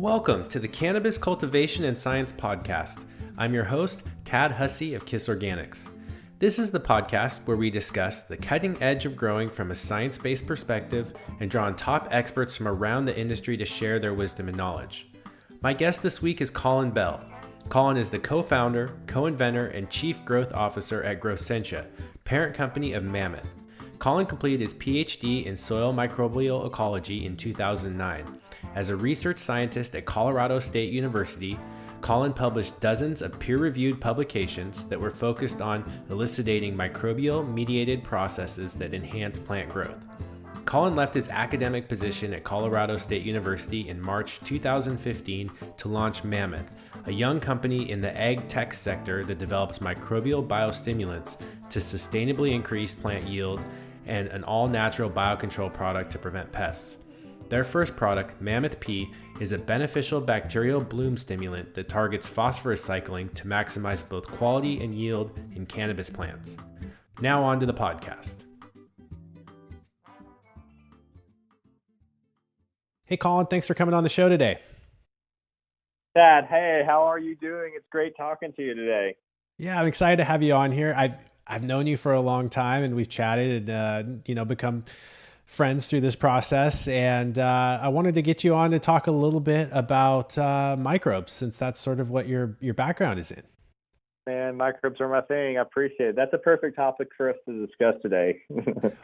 Welcome to the Cannabis Cultivation and Science Podcast. I'm your host, Tad Hussey of Kiss Organics. This is the podcast where we discuss the cutting edge of growing from a science-based perspective and draw on top experts from around the industry to share their wisdom and knowledge. My guest this week is Colin Bell. Colin is the co-founder, co-inventor, and chief growth officer at Growcentia, parent company of MAMMOTH. Colin completed his Ph.D. in Soil Microbial Ecology in 2009. As a research scientist at Colorado State University, Colin published dozens of peer-reviewed publications that were focused on elucidating microbial mediated processes that enhance plant growth. Colin left his academic position at Colorado State University in March 2015 to launch MAMMOTH, a young company in the ag tech sector that develops microbial biostimulants to sustainably increase plant yield and an all-natural biocontrol product to prevent pests. Their first product, MAMMOTH P, is a beneficial bacterial bloom stimulant that targets phosphorus cycling to maximize both quality and yield in cannabis plants. Now on to the podcast. Hey Colin, thanks for coming on the show today. Dad, hey, how are you doing? It's great talking to you today. Yeah, I'm excited to have you on here. I've known you for a long time, and we've chatted and become friends through this process. And I wanted to get you on to talk a little bit about microbes, since that's sort of what your background is in. Man, microbes are my thing. I appreciate it. That's a perfect topic for us to discuss today.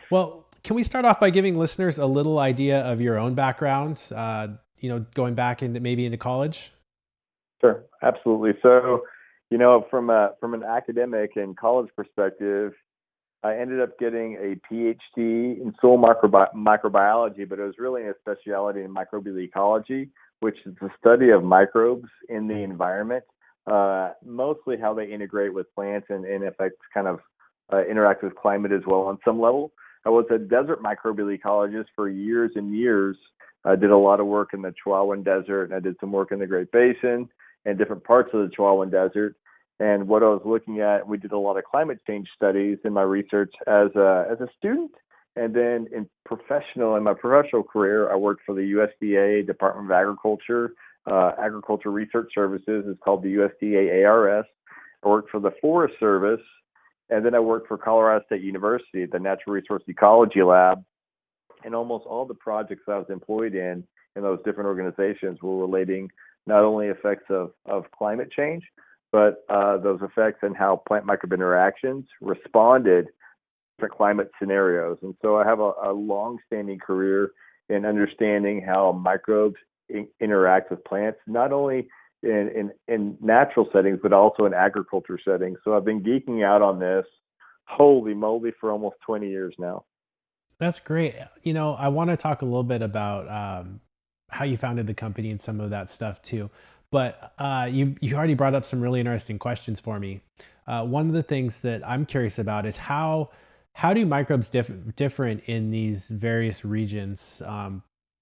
Well, can we start off by giving listeners a little idea of your own background? Going back into college. Sure, absolutely. So, from an academic and college perspective, I ended up getting a Ph.D. in soil microbiology, but it was really a specialty in microbial ecology, which is the study of microbes in the environment, mostly how they integrate with plants and in effect kind of interact with climate as well on some level. I was a desert microbial ecologist for years and years. I did a lot of work in the Chihuahuan Desert, and I did some work in the Great Basin and different parts of the Chihuahuan Desert. And what I was looking at, we did a lot of climate change studies in my research as a student. And then in my professional career, I worked for the USDA Department of Agriculture, Agriculture Research Services. It's called the USDA ARS. I worked for the Forest Service. And then I worked for Colorado State University, the Natural Resource Ecology Lab. And almost all the projects I was employed in those different organizations were relating not only effects of climate change, but those effects and how plant microbe interactions responded to different climate scenarios. And so I have a long-standing career in understanding how microbes interact with plants, not only in natural settings, but also in agriculture settings. So I've been geeking out on this, holy moly, for almost 20 years now. That's great. I want to talk a little bit about how you founded the company and some of that stuff too. But you already brought up some really interesting questions for me. One of the things that I'm curious about is how do microbes different in these various regions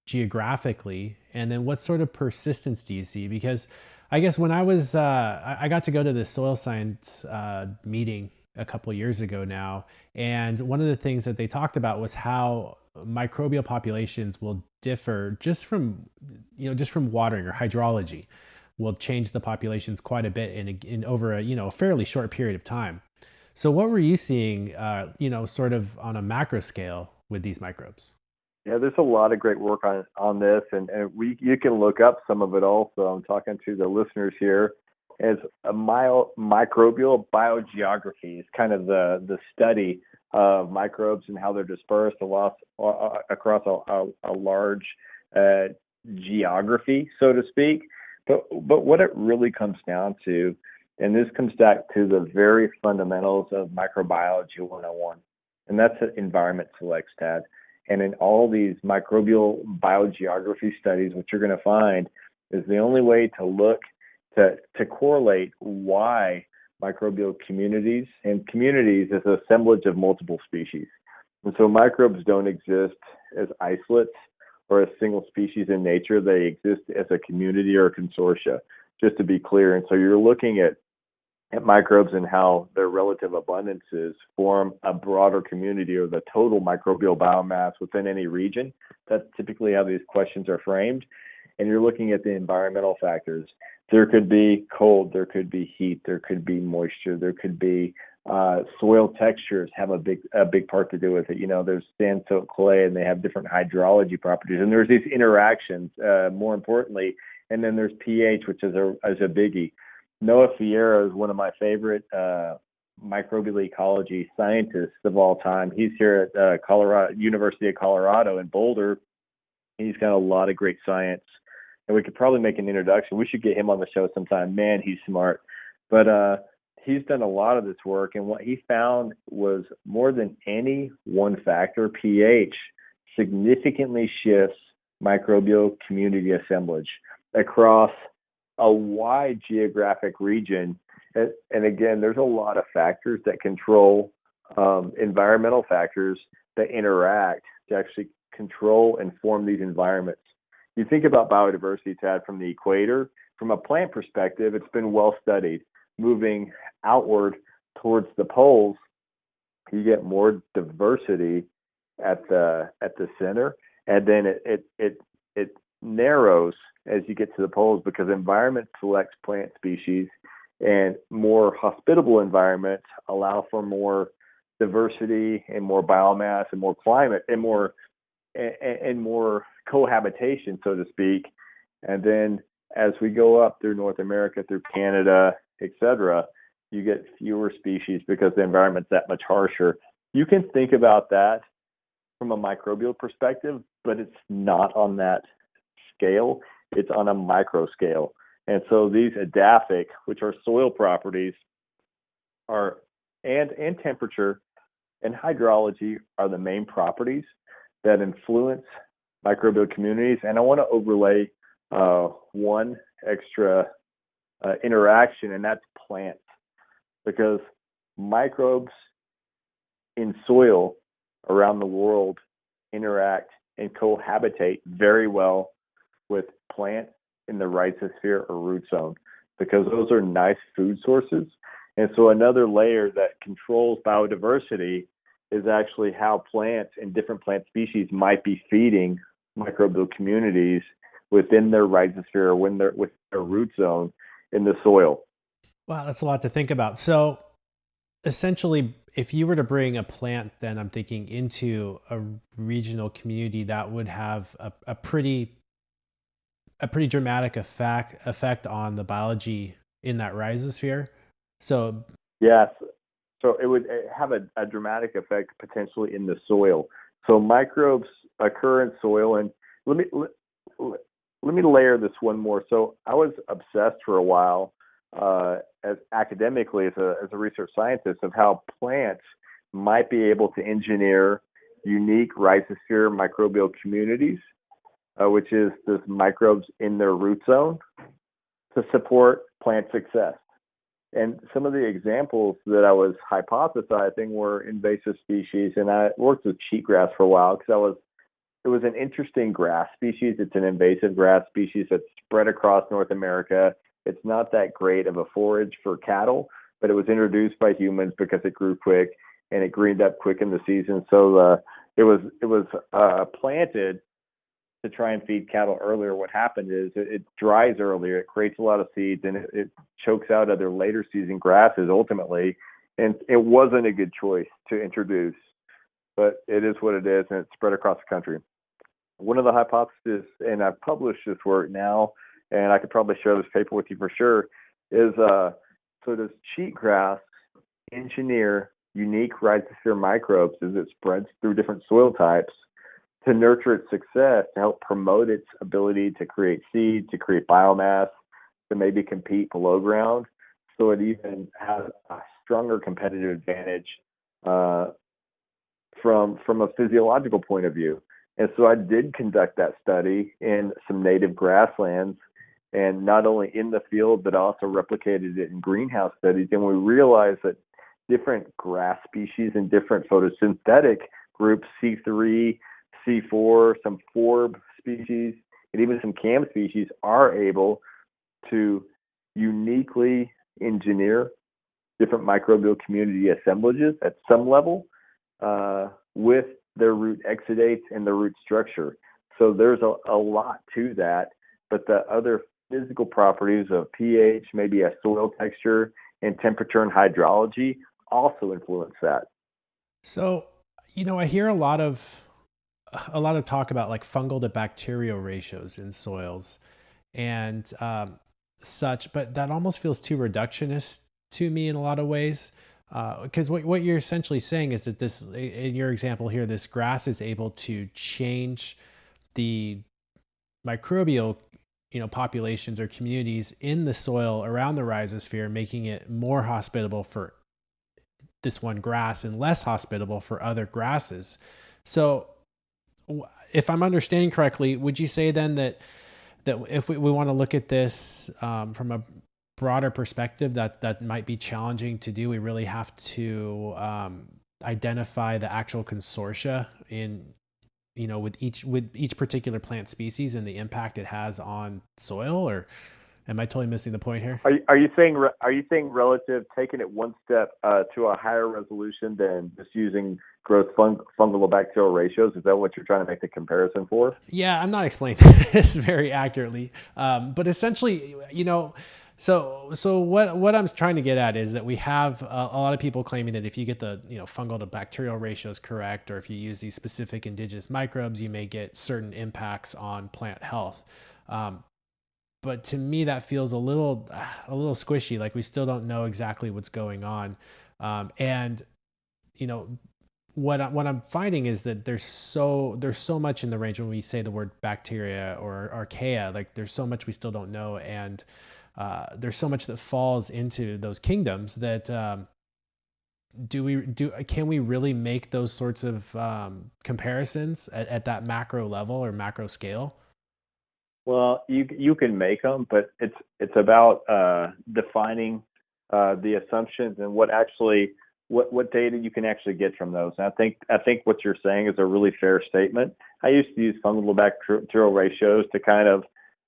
geographically, and then what sort of persistence do you see? Because I guess when I was I got to go to the soil science meeting a couple of years ago now, and one of the things that they talked about was how microbial populations will differ just from watering or hydrology will change the populations quite a bit in over a fairly short period of time. So what were you seeing sort of on a macro scale with these microbes? Yeah, there's a lot of great work on this, and you can look up some of it also. I'm talking to the listeners here. As a microbial biogeography is kind of the study of microbes and how they're dispersed across a large geography, so to speak. But what it really comes down to, and this comes back to the very fundamentals of microbiology 101, and that's environment selects, Tad. And in all these microbial biogeography studies, what you're going to find is the only way to look to correlate why microbial communities is an assemblage of multiple species. And so microbes don't exist as isolates or a single species in nature. They exist as a community or a consortia, just to be clear. And so you're looking at microbes and how their relative abundances form a broader community or the total microbial biomass within any region. That's typically how these questions are framed. and you're looking at the environmental factors. There could be cold, there could be heat, there could be moisture, there could be soil textures have a big part to do with it. There's sand, silt, clay, and they have different hydrology properties. And there's these interactions, more importantly. And then there's pH, which is a biggie. Noah Fierro is one of my favorite microbial ecology scientists of all time. He's here at University of Colorado in Boulder. He's got a lot of great science, and we could probably make an introduction. We should get him on the show sometime. Man, he's smart. But he's done a lot of this work, and what he found was more than any one factor, pH significantly shifts microbial community assemblage across a wide geographic region. And again, there's a lot of factors that control environmental factors that interact to actually control and form these environments. You think about biodiversity, Tad, from the equator. From a plant perspective, it's been well studied. Moving outward towards the poles, you get more diversity at the center, and then it narrows as you get to the poles, because environment selects plant species, and more hospitable environments allow for more diversity and more biomass and more climate and more cohabitation, so to speak. And then as we go up through North America, through Canada, etc., you get fewer species because the environment's that much harsher. You can think about that from a microbial perspective, but it's not on that scale. It's on a micro scale. And so these edaphic, which are soil properties, and temperature and hydrology are the main properties that influence microbial communities. And I want to overlay one extra interaction, and that's plants, because microbes in soil around the world interact and cohabitate very well with plants in the rhizosphere or root zone, because those are nice food sources. And so another layer that controls biodiversity is actually how plants and different plant species might be feeding microbial communities within their rhizosphere or with their root zone in the soil. Wow, that's a lot to think about. So essentially, if you were to bring a plant, then I'm thinking, into a regional community, that would have a pretty dramatic effect on the biology in that rhizosphere. So yes, so it would have a dramatic effect potentially in the soil. So microbes occur in soil, and let me layer this one more. So I was obsessed for a while, as academically as a research scientist, of how plants might be able to engineer unique rhizosphere microbial communities, which is this microbes in their root zone, to support plant success. And some of the examples that I was hypothesizing were invasive species, and I worked with cheatgrass for a while because it was an interesting grass species. It's an invasive grass species that's spread across North America. It's not that great of a forage for cattle, but it was introduced by humans because it grew quick and it greened up quick in the season. So it was planted to try and feed cattle earlier. What happened is it dries earlier, it creates a lot of seeds, and it chokes out other later season grasses ultimately. And it wasn't a good choice to introduce, but it is what it is, and it's spread across the country. One of the hypotheses, and I've published this work now, and I could probably share this paper with you for sure, is so does cheatgrass engineer unique rhizosphere microbes as it spreads through different soil types to nurture its success, to help promote its ability to create seed, to create biomass, to maybe compete below ground, so it even has a stronger competitive advantage from a physiological point of view. And so I did conduct that study in some native grasslands, and not only in the field, but also replicated it in greenhouse studies. And we realized that different grass species and different photosynthetic groups, C3, C4, some forb species, and even some CAM species, are able to uniquely engineer different microbial community assemblages at some level with their root exudates and the root structure. So there's a lot to that. but the other physical properties of pH, maybe a soil texture, and temperature and hydrology also influence that. So, I hear a lot of talk about like fungal to bacterial ratios in soils and such, but that almost feels too reductionist to me in a lot of ways. Because what you're essentially saying is that this, in your example here, this grass is able to change the microbial, populations or communities in the soil around the rhizosphere, making it more hospitable for this one grass and less hospitable for other grasses. So, if I'm understanding correctly, would you say then that if we want to look at this from a broader perspective, that might be challenging to do? We really have to identify the actual consortia in with each particular plant species and the impact it has on soil, or am I totally missing the point here? Are you saying relative, taking it one step to a higher resolution than just using gross fungal to bacterial ratios? Is that what you're trying to make the comparison for? Yeah, I'm not explaining this very accurately, but essentially, so what I'm trying to get at is that we have a lot of people claiming that if you get the fungal to bacterial ratios correct, or if you use these specific indigenous microbes, you may get certain impacts on plant health. But to me, that feels a little squishy. Like we still don't know exactly what's going on, and you know what I'm finding is that there's so much in the range when we say the word bacteria or archaea. Like there's so much we still don't know, and there's so much that falls into those kingdoms that can we really make those sorts of comparisons at that macro level or macro scale? Well, you can make them, but it's about defining the assumptions and what data you can actually get from those. And I think what you're saying is a really fair statement. I used to use fungal to bacterial ratios to kind of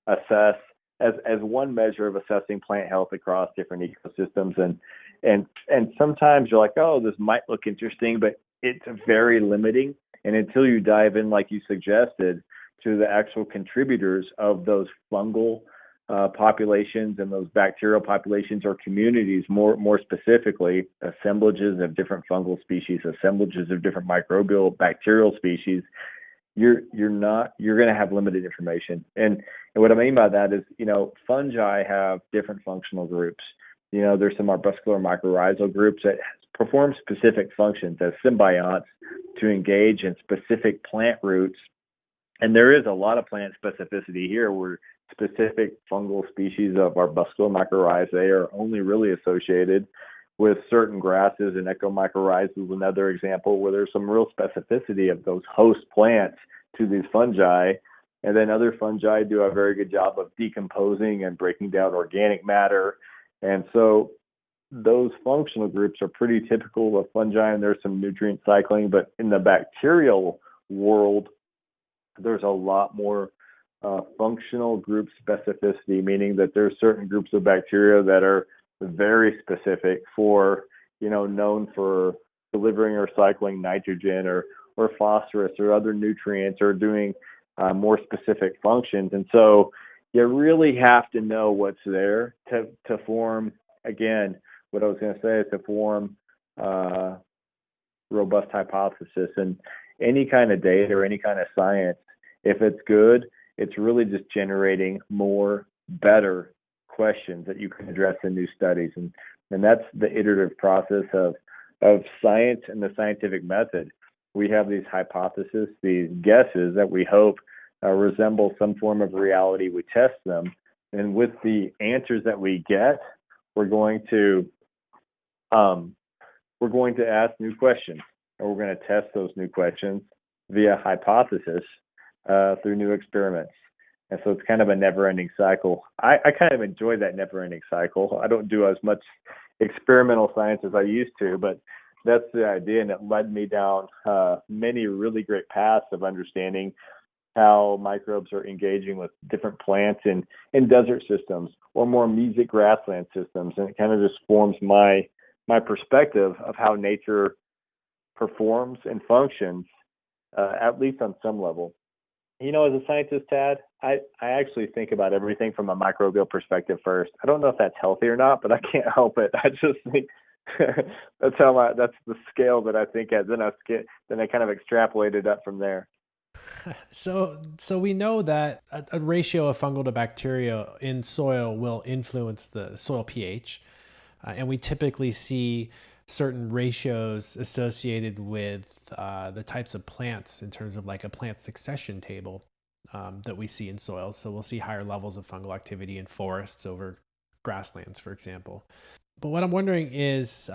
assess as one measure of assessing plant health across different ecosystems, and sometimes you're like, oh, this might look interesting, but it's very limiting. And until you dive in, like you suggested, to the actual contributors of those fungal populations and those bacterial populations or communities, more specifically, assemblages of different fungal species, assemblages of different microbial bacterial species, you're going to have limited information. And what I mean by that is, fungi have different functional groups. There's some arbuscular mycorrhizal groups that perform specific functions as symbionts to engage in specific plant roots. And there is a lot of plant specificity here where specific fungal species of arbuscular mycorrhizae are only really associated with certain grasses, and ecomycorrhizae is another example where there's some real specificity of those host plants to these fungi. And then other fungi do a very good job of decomposing and breaking down organic matter. And so those functional groups are pretty typical of fungi, and there's some nutrient cycling. But in the bacterial world, there's a lot more functional group specificity, meaning that there's certain groups of bacteria that are very specific for, known for delivering or cycling nitrogen or phosphorus or other nutrients, or doing more specific functions. And so you really have to know what's there to form, again, what I was going to say is to form robust hypothesis. And any kind of data or any kind of science, if it's good, it's really just generating more, better questions that you can address in new studies. And that's the iterative process of science and the scientific method. We have these hypotheses, these guesses that we hope resemble some form of reality. We test them, and with the answers that we get, we're going to ask new questions, and we're going to test those new questions via hypothesis through new experiments. And so it's kind of a never-ending cycle. I kind of enjoy that never-ending cycle. I don't do as much experimental science as I used to, but that's the idea, and it led me down many really great paths of understanding how microbes are engaging with different plants in desert systems or more mesic grassland systems. And it kind of just forms my perspective of how nature performs and functions, at least on some level. As a scientist, Tad, I actually think about everything from a microbial perspective first. I don't know if that's healthy or not, but I can't help it. I just think that's the scale that I think at. Then I kind of extrapolated up from there. So we know that a ratio of fungal to bacteria in soil will influence the soil pH, and we typically see certain ratios associated with the types of plants in terms of like a plant succession table that we see in soils. So we'll see higher levels of fungal activity in forests over grasslands, for example. But what I'm wondering is,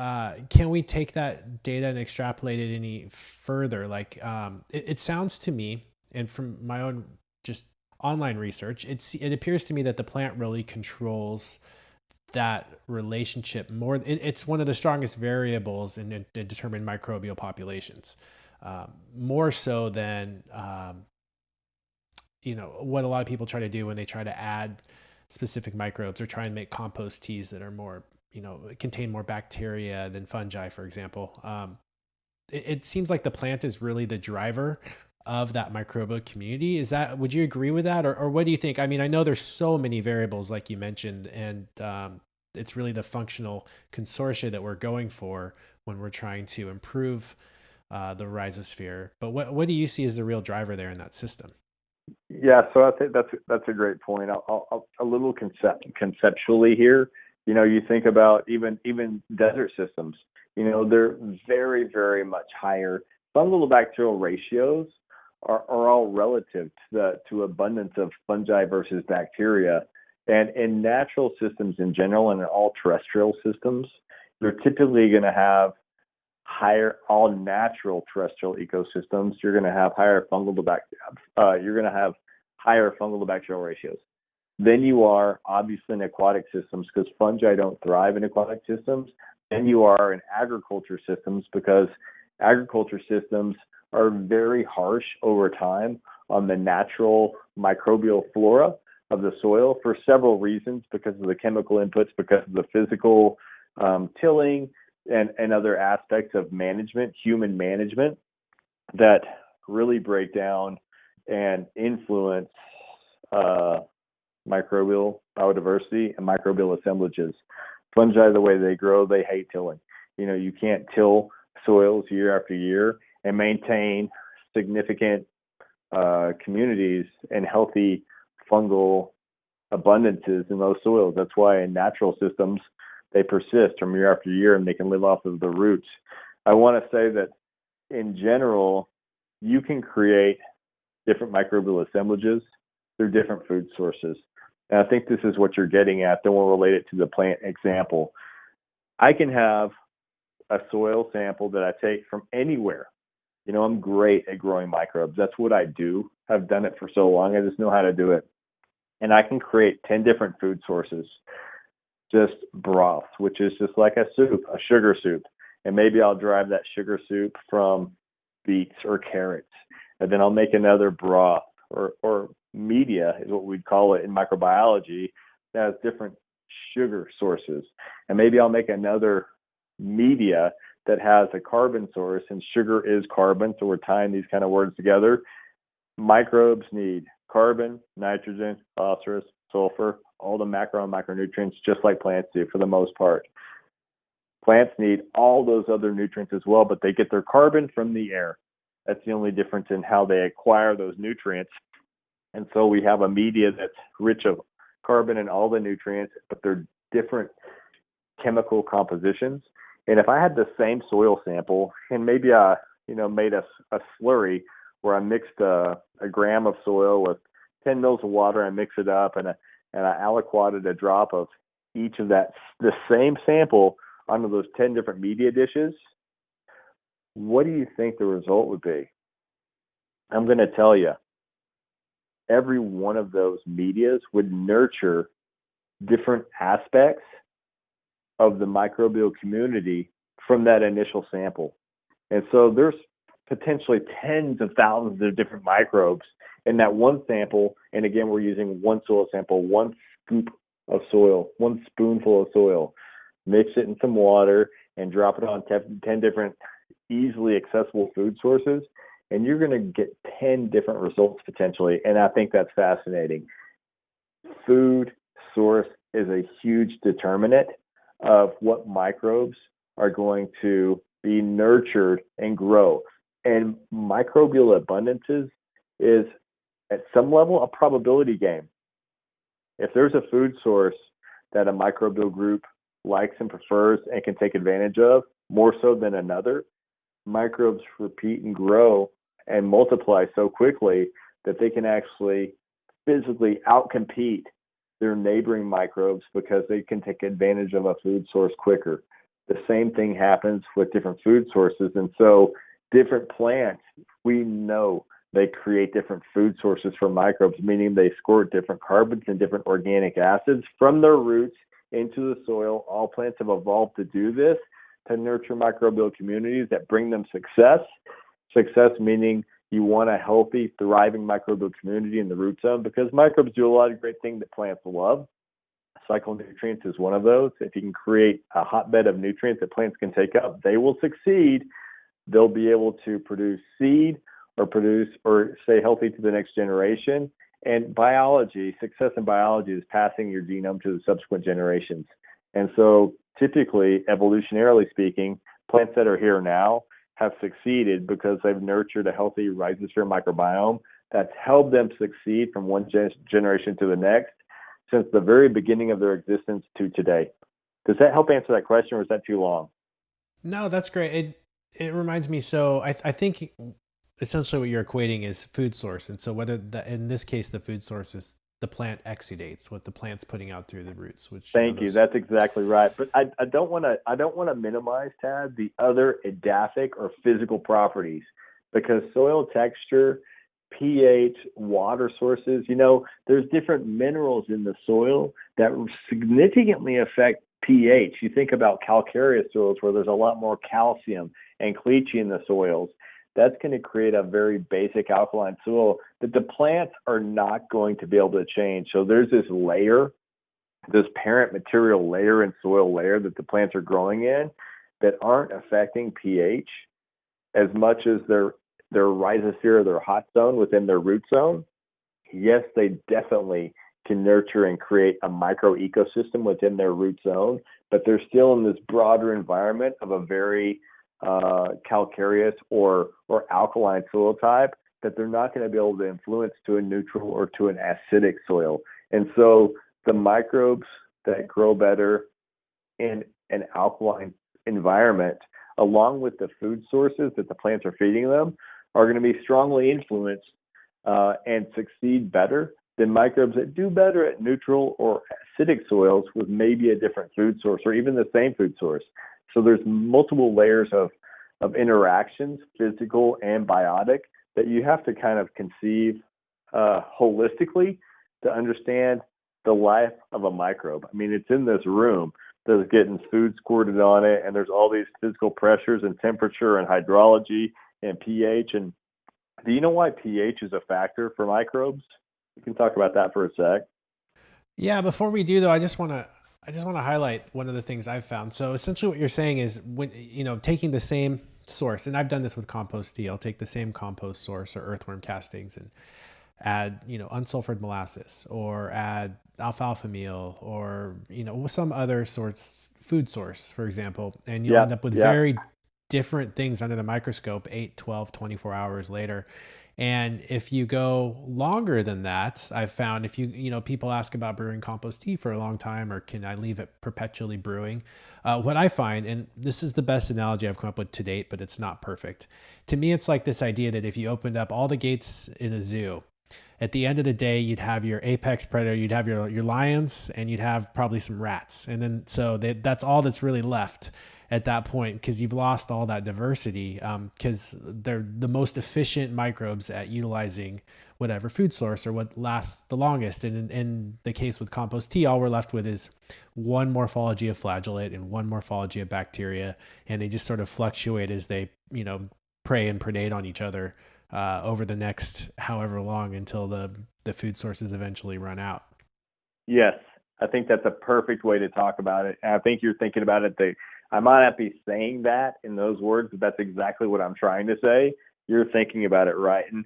can we take that data and extrapolate it any further? Like, it sounds to me, and from my own just online research, it appears to me that the plant really controls that relationship more. It's one of the strongest variables in determining microbial populations, more so than what a lot of people try to do when they try to add specific microbes or try and make compost teas that are more, contain more bacteria than fungi, for example. It seems like the plant is really the driver of that microbial community. Would you agree with that? Or what do you think? I mean, I know there's so many variables, like you mentioned, and it's really the functional consortia that we're going for when we're trying to improve the rhizosphere. But what do you see as the real driver there in that system? Yeah, so I think that's a great point. I'll a little conceptually here. You think about even desert systems. They're very, very much higher. Fungal to bacterial ratios are all relative to abundance of fungi versus bacteria. And in natural systems in general, and in all terrestrial systems, you're typically going to have all natural terrestrial ecosystems. You're going to have higher fungal to bacterial ratios than you are obviously in aquatic systems, because fungi don't thrive in aquatic systems. Than you are in agriculture systems, because agriculture systems are very harsh over time on the natural microbial flora of the soil for several reasons, because of the chemical inputs, because of the physical tilling, and other aspects of management, human management, that really break down and influence microbial biodiversity and microbial assemblages. Fungi, the way they grow, they hate tilling. You can't till soils year after year and maintain significant communities and healthy fungal abundances in those soils. That's why in natural systems, they persist from year after year and they can live off of the roots. I want to say that in general, you can create different microbial assemblages through different food sources. And I think this is what you're getting at. Then we'll relate it to the plant example. I can have a soil sample that I take from anywhere. I'm great at growing microbes. That's what I do. I've done it for so long. I just know how to do it. And I can create 10 different food sources, just broth, which is just like a soup, a sugar soup. And maybe I'll derive that sugar soup from beets or carrots. And then I'll make another broth or media is what we'd call it in microbiology, that has different sugar sources. And maybe I'll make another media that has a carbon source, and sugar is carbon. So we're tying these kind of words together. Microbes need carbon, nitrogen, phosphorus, sulfur, all the macro and micronutrients, just like plants do for the most part. Plants need all those other nutrients as well, but they get their carbon from the air. That's the only difference in how they acquire those nutrients. And so we have a media that's rich of carbon and all the nutrients, but they're different chemical compositions. And if I had the same soil sample and maybe I, made a slurry where I mixed a gram of soil with 10 mils of water, I mix it up, and I aliquoted a drop of each of the same sample onto those 10 different media dishes, what do you think the result would be? I'm going to tell you, every one of those medias would nurture different aspects of the microbial community from that initial sample. And so there's potentially tens of thousands of different microbes in that one sample. And again, we're using one soil sample, one scoop of soil, one spoonful of soil, mix it in some water and drop it on 10 different easily accessible food sources. and you're going to get 10 different results potentially. And I think that's fascinating. Food source is a huge determinant of what microbes are going to be nurtured and grow. And microbial abundances is at some level a probability game. If there's a food source that a microbial group likes and prefers and can take advantage of more so than another, microbes repeat and grow and multiply so quickly that they can actually physically outcompete their neighboring microbes because they can take advantage of a food source quicker. The same thing happens with different food sources. And so different plants, we know they create different food sources for microbes, meaning they squirt different carbons and different organic acids from their roots into the soil. All plants have evolved to do this, to nurture microbial communities that bring them success. Success meaning you want a healthy, thriving microbial community in the root zone, because microbes do a lot of great things that plants love. Cyclonutrients is one of those. If you can create a hotbed of nutrients that plants can take up, they will succeed. They'll be able to produce seed or stay healthy to the next generation. And biology, success in biology is passing your genome to the subsequent generations. And so typically, evolutionarily speaking, plants that are here now have succeeded because they've nurtured a healthy rhizosphere microbiome that's helped them succeed from one generation to the next since the very beginning of their existence to today. Does that help answer that question, or is that too long? No, that's great. It reminds me. So I think essentially what you're equating is food source. And so in this case, the food source is the plant exudates, what the plant's putting out through the roots, which, Thank you. That's exactly right. But I don't want to minimize, Tad, the other edaphic or physical properties, because soil texture, pH, water sources, there's different minerals in the soil that significantly affect pH. You think about calcareous soils where there's a lot more calcium and caliche in the soils. That's going to create a very basic alkaline soil that the plants are not going to be able to change. So there's this layer, this parent material layer and soil layer that the plants are growing in that aren't affecting pH as much as their rhizosphere, their hot zone within their root zone. Yes, they definitely can nurture and create a micro ecosystem within their root zone, but they're still in this broader environment of a very calcareous or alkaline soil type that they're not going to be able to influence to a neutral or to an acidic soil. And so the microbes that grow better in an alkaline environment, along with the food sources that the plants are feeding them, are going to be strongly influenced and succeed better than microbes that do better at neutral or acidic soils with maybe a different food source or even the same food source. So there's multiple layers of interactions, physical and biotic, that you have to kind of conceive holistically to understand the life of a microbe. I mean, it's in this room that's getting food squirted on it, and there's all these physical pressures and temperature and hydrology and pH. And do you know why pH is a factor for microbes? We can talk about that for a sec. Yeah, before we do though, I just want to highlight one of the things I've found. So essentially what you're saying is when, taking the same source, and I've done this with compost tea, I'll take the same compost source or earthworm castings and add, unsulfured molasses or add alfalfa meal or, some other food source, for example, and you'll end up with very different things under the microscope 8, 12, 24 hours later. And if you go longer than that, I've found if people ask about brewing compost tea for a long time, or can I leave it perpetually brewing? What I find, and this is the best analogy I've come up with to date, but it's not perfect. To me, it's like this idea that if you opened up all the gates in a zoo, at the end of the day, you'd have your apex predator, you'd have your lions, and you'd have probably some rats. And then that's all that's really left at that point, because you've lost all that diversity, because they're the most efficient microbes at utilizing whatever food source or what lasts the longest. And in the case with compost tea, all we're left with is one morphology of flagellate and one morphology of bacteria, and they just sort of fluctuate as they prey and predate on each other over the next however long until the food sources eventually run out. Yes, I think that's a perfect way to talk about it. And I think you're thinking about it. I might not be saying that in those words, but that's exactly what I'm trying to say. you're thinking about it right. And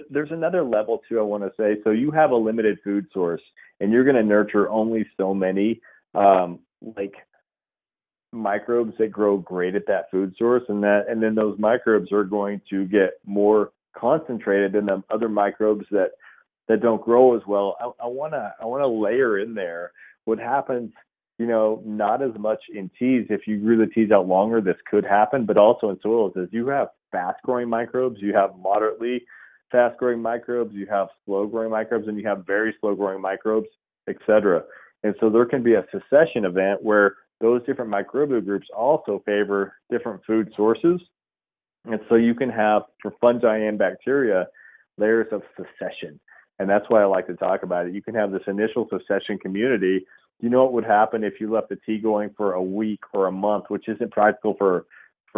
there's another level too, I want to say. So you have a limited food source, and you're going to nurture only so many like microbes that grow great at that food source, and then those microbes are going to get more concentrated than the other microbes that don't grow as well. I wanna layer in there what happens, not as much in teas. If you grew the teas out longer, this could happen, but also in soils, as you have fast growing microbes, you have moderately fast growing microbes, you have slow growing microbes, and you have very slow growing microbes, etc. And so there can be a succession event where those different microbial groups also favor different food sources. And so you can have, for fungi and bacteria, layers of succession. And that's why I like to talk about it. You can have this initial succession community. You know what would happen if you left the tea going for a week or a month, which isn't practical for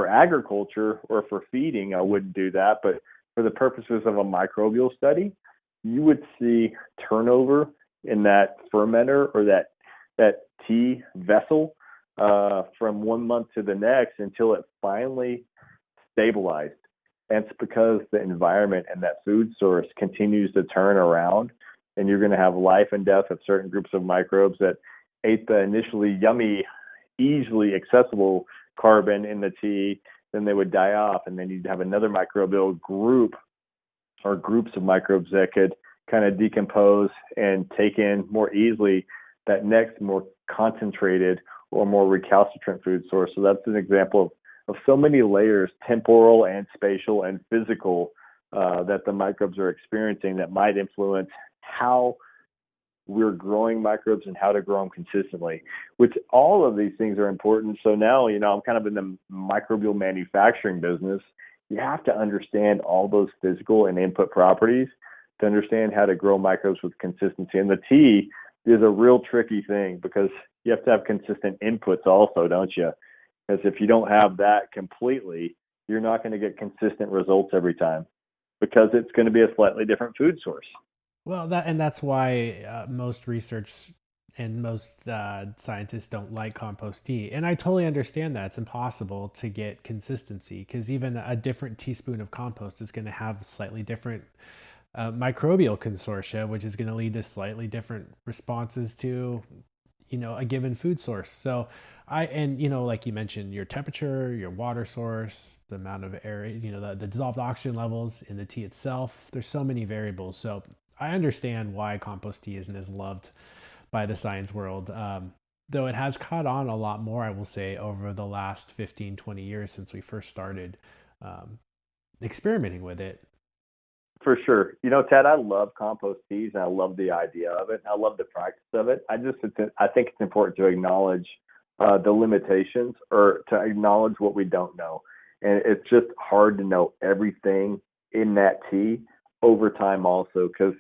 agriculture or for feeding. I wouldn't do that. But for the purposes of a microbial study, you would see turnover in that fermenter or that tea vessel from 1 month to the next until it finally stabilized. And it's because the environment and that food source continues to turn around, and you're going to have life and death of certain groups of microbes that ate the initially yummy, easily accessible carbon in the tea. Then they would die off, and then you'd have another microbial group or groups of microbes that could kind of decompose and take in more easily that next more concentrated or more recalcitrant food source. So that's an example of so many layers, temporal and spatial and physical, that the microbes are experiencing that might influence how we're growing microbes and how to grow them consistently, which all of these things are important. So now, I'm kind of in the microbial manufacturing business. You have to understand all those physical and input properties to understand how to grow microbes with consistency. And the tea is a real tricky thing because you have to have consistent inputs also, don't you? Because if you don't have that completely, you're not going to get consistent results every time because it's going to be a slightly different food source. Well, that's why most research and most scientists don't like compost tea, and I totally understand that it's impossible to get consistency because even a different teaspoon of compost is going to have slightly different microbial consortia, which is going to lead to slightly different responses to a given food source. So like you mentioned, your temperature, your water source, the amount of air, the dissolved oxygen levels in the tea itself, there's so many variables. So I understand why compost tea isn't as loved by the science world, though it has caught on a lot more, I will say, over the last 15, 20 years since we first started um, experimenting with it. For sure. Ted, I love compost teas and I love the idea of it. I love the practice of it. I think it's important to acknowledge the limitations or to acknowledge what we don't know. And it's just hard to know everything in that tea over time also because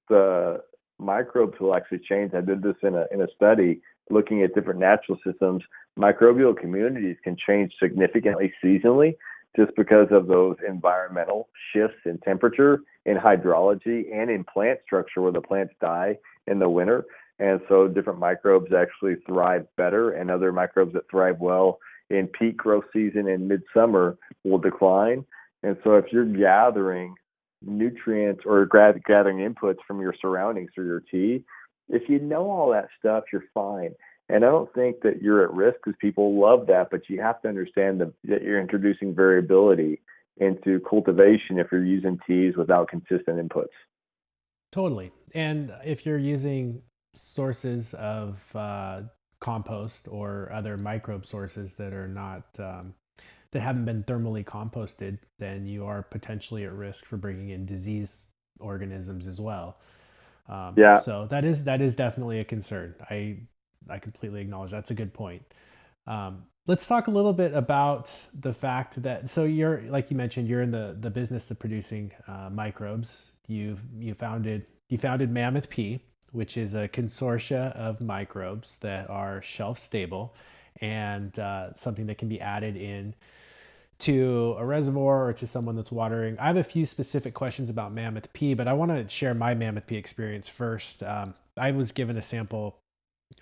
the microbes will actually change. I did this in a study looking at different natural systems. Microbial communities can change significantly seasonally just because of those environmental shifts in temperature, in hydrology, and in plant structure where the plants die in the winter. And so different microbes actually thrive better, and other microbes that thrive well in peak growth season and midsummer will decline. And so if you're gathering nutrients or gathering inputs from your surroundings through your tea, if you know all that stuff, you're fine. And I don't think that you're at risk because people love that, but you have to understand that you're introducing variability into cultivation if you're using teas without consistent inputs. Totally. And if you're using sources of compost or other microbe sources that are not that haven't been thermally composted, then you are potentially at risk for bringing in disease organisms as well. Yeah, So that is definitely a concern. I completely acknowledge that's a good point. Let's talk a little bit about the fact that so you're like you mentioned you're in the business of producing microbes. You founded MAMMOTH P, which is a consortia of microbes that are shelf stable and something that can be added in to a reservoir or to someone that's watering. I have a few specific questions about MAMMOTH P, but I want to share my MAMMOTH P experience first. I was given a sample,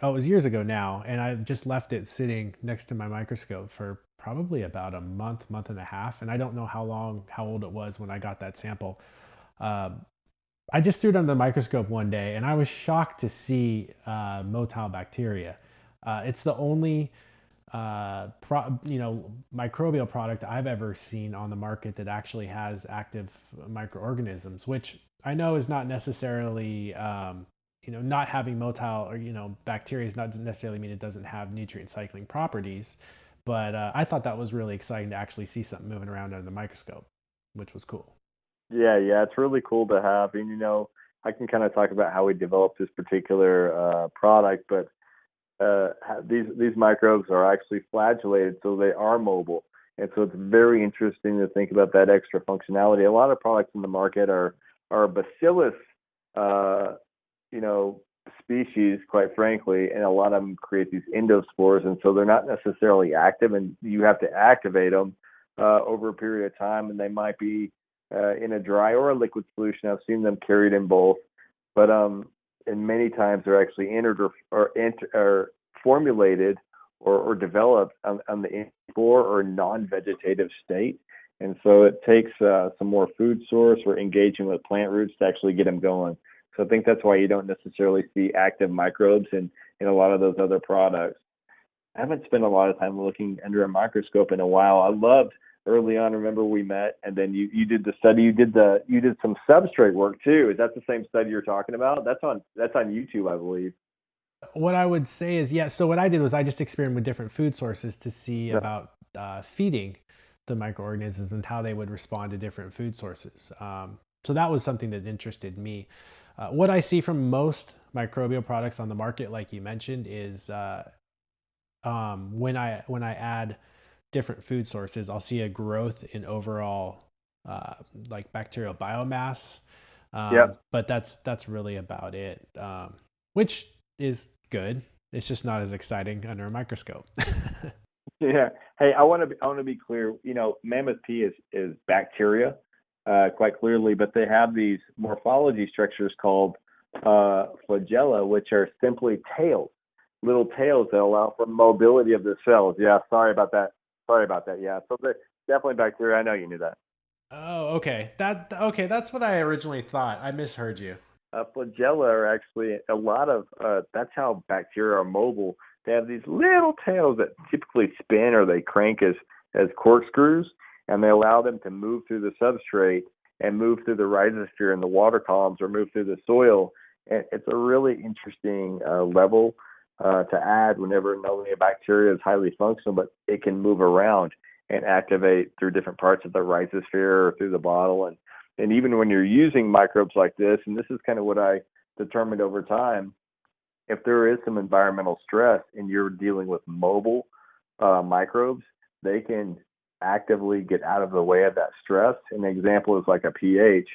it was years ago now, and I just left it sitting next to my microscope for probably about a month and a half. And I don't know how old it was when I got that sample. Um, I just threw it under the microscope one day, and I was shocked to see motile bacteria. It's the only microbial product I've ever seen on the market that actually has active microorganisms, which I know is not necessarily, not having motile or, bacteria doesn't necessarily mean it doesn't have nutrient cycling properties. But I thought that was really exciting to actually see something moving around under the microscope, which was cool. Yeah, it's really cool to have. And I can kind of talk about how we developed this particular product, but these microbes are actually flagellated, so they are mobile, and so it's very interesting to think about that extra functionality. A lot of products in the market are bacillus, uh, species, quite frankly, and a lot of them create these endospores, and so they're not necessarily active, and you have to activate them over a period of time, and they might be in a dry or a liquid solution. I've seen them carried in both, but and many times they're actually entered or formulated or developed on the spore or non-vegetative state. And so it takes some more food source or engaging with plant roots to actually get them going. So I think that's why you don't necessarily see active microbes in a lot of those other products. I haven't spent a lot of time looking under a microscope in a while. I loved early on. Remember we met, and then you did the study. You did some substrate work too. Is that the same study you're talking about? That's on YouTube, I believe. What I would say is, yeah. So what I did was I just experimented with different food sources to see Yeah. about feeding the microorganisms and how they would respond to different food sources. So that was something that interested me. What I see from most microbial products on the market, like you mentioned, is when I add different food sources, I'll see a growth in overall like bacterial biomass. Yep. But that's really about it, which is good. It's just not as exciting under a microscope. Yeah. Hey, I want to be clear. Mammoth P is bacteria, quite clearly, but they have these morphology structures called flagella, which are simply tails, little tails that allow for mobility of the cells. Yeah. Sorry about that. Sorry about that. Yeah. So they're definitely bacteria. I know you knew that. Oh, okay. That's what I originally thought. I misheard you. Flagella are actually a lot of that's how bacteria are mobile. They have these little tails that typically spin or they crank as corkscrews, and they allow them to move through the substrate and move through the rhizosphere and the water columns or move through the soil. And it's a really interesting level to add whenever not only a bacteria is highly functional, but it can move around and activate through different parts of the rhizosphere or through the bottle. And even when you're using microbes like this, and this is kind of what I determined over time, if there is some environmental stress and you're dealing with mobile microbes, they can actively get out of the way of that stress. An example is like a pH.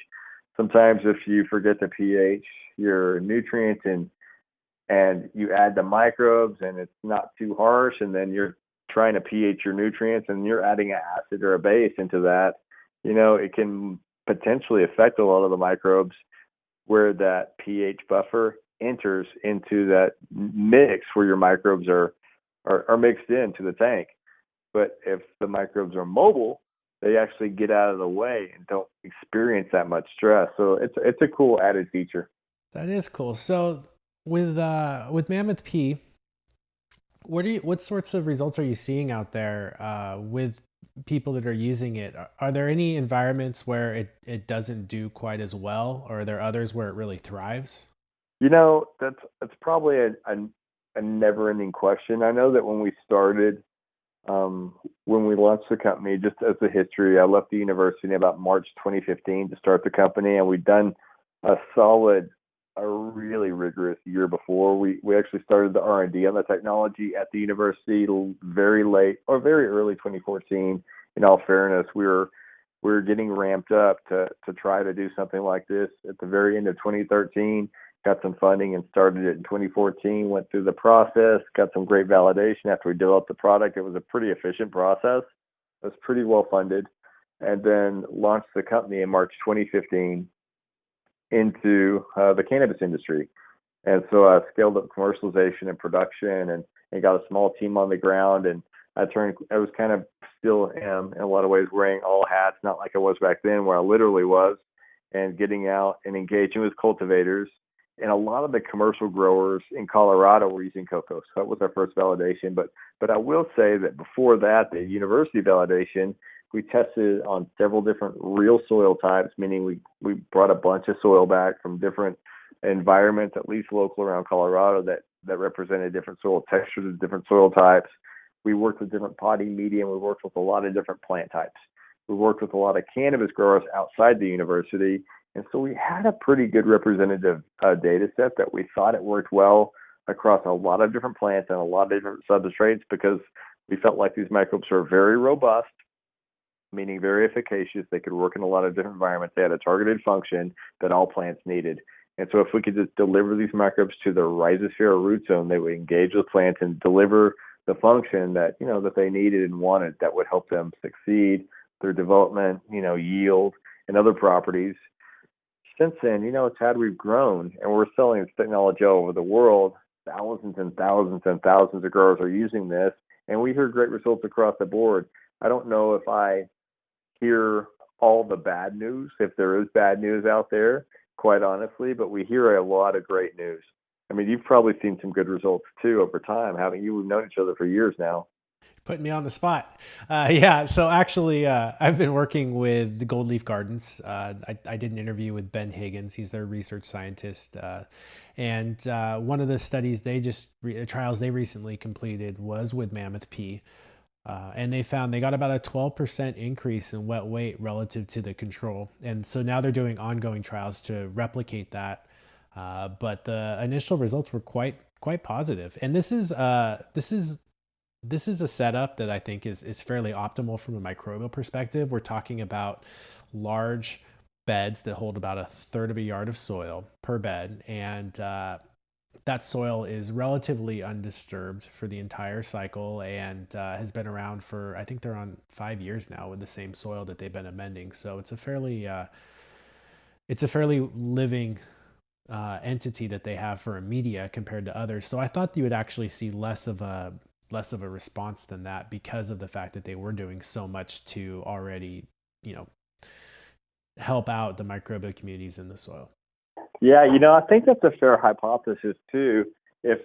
Sometimes if you forget the pH, your nutrients and you add the microbes and it's not too harsh, and then you're trying to pH your nutrients and you're adding an acid or a base into that, it can potentially affect a lot of the microbes where that pH buffer enters into that mix where your microbes are mixed into the tank. But if the microbes are mobile, they actually get out of the way and don't experience that much stress. So it's a cool added feature. That is cool. So with Mammoth P, what sorts of results are you seeing out there with people that are using it? Are there any environments where it doesn't do quite as well, or are there others where it really thrives? That's probably a never ending question. I know that when we started, when we launched the company, just as a history, I left the university in about March 2015 to start the company, and we'd done a really rigorous year before. We actually started the R&D on the technology at the university very late or very early 2014. In all fairness, we were getting ramped up to try to do something like this at the very end of 2013. Got some funding and started it in 2014. Went through the process, got some great validation after we developed the product. It was a pretty efficient process. It was pretty well funded, and then launched the company in March 2015 into the cannabis industry. And so I scaled up commercialization and production and got a small team on the ground. And I was kind of still am in a lot of ways wearing all hats, not like I was back then where I literally was, and getting out and engaging with cultivators. And a lot of the commercial growers in Colorado were using cocoa. So that was our first validation. But I will say that before that, the university validation, we tested on several different real soil types, meaning we brought a bunch of soil back from different environments, at least local around Colorado, that represented different soil textures, different soil types. We worked with different potting media, and we worked with a lot of different plant types. We worked with a lot of cannabis growers outside the university. And so we had a pretty good representative data set that we thought it worked well across a lot of different plants and a lot of different substrates, because we felt like these microbes are very robust, meaning very efficacious. They could work in a lot of different environments. They had a targeted function that all plants needed. And so if we could just deliver these microbes to the rhizosphere or root zone, they would engage with plants and deliver the function that, that they needed and wanted, that would help them succeed, their development, yield, and other properties. Since then, Tad, we've grown, and we're selling this technology all over the world. Thousands and thousands and thousands of growers are using this, and we hear great results across the board. I don't know if I hear all the bad news, if there is bad news out there, quite honestly, but we hear a lot of great news. I mean, you've probably seen some good results too over time, haven't you? We've known each other for years now. Putting me on the spot. Yeah. So actually, I've been working with the Gold Leaf Gardens. I did an interview with Ben Higgins. He's their research scientist. And one of the studies trials they recently completed was with MAMMOTH P. And they found they got about a 12% increase in wet weight relative to the control. And so now they're doing ongoing trials to replicate that. But the initial results were quite positive. And this is a setup that I think is fairly optimal from a microbial perspective. We're talking about large beds that hold about a third of a yard of soil per bed, and that soil is relatively undisturbed for the entire cycle, and has been around for, I think they're on 5 years now with the same soil that they've been amending. So it's a fairly living entity that they have for a media compared to others. So I thought you would actually see less of a response than that, because of the fact that they were doing so much to already, help out the microbial communities in the soil. Yeah, I think that's a fair hypothesis too. If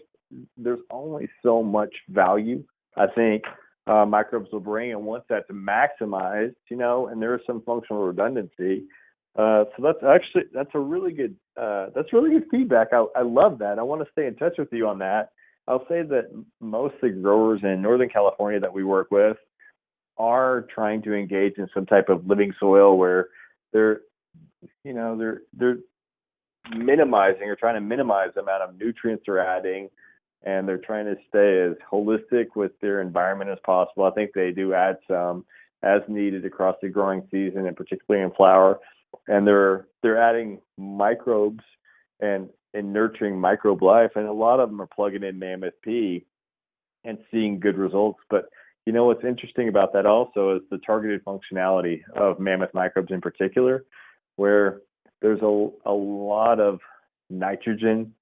there's only so much value, I think microbes will bring, and once that's maximized, and there is some functional redundancy. So that's really good feedback. I love that. I want to stay in touch with you on that. I'll say that most of the growers in Northern California that we work with are trying to engage in some type of living soil where they're minimizing or trying to minimize the amount of nutrients they're adding, and they're trying to stay as holistic with their environment as possible. I think they do add some as needed across the growing season, and particularly in flower. And they're adding microbes and nurturing microbe life, and a lot of them are plugging in MAMMOTH P and seeing good results. But what's interesting about that also is the targeted functionality of MAMMOTH microbes in particular, where there's a lot of nitrogen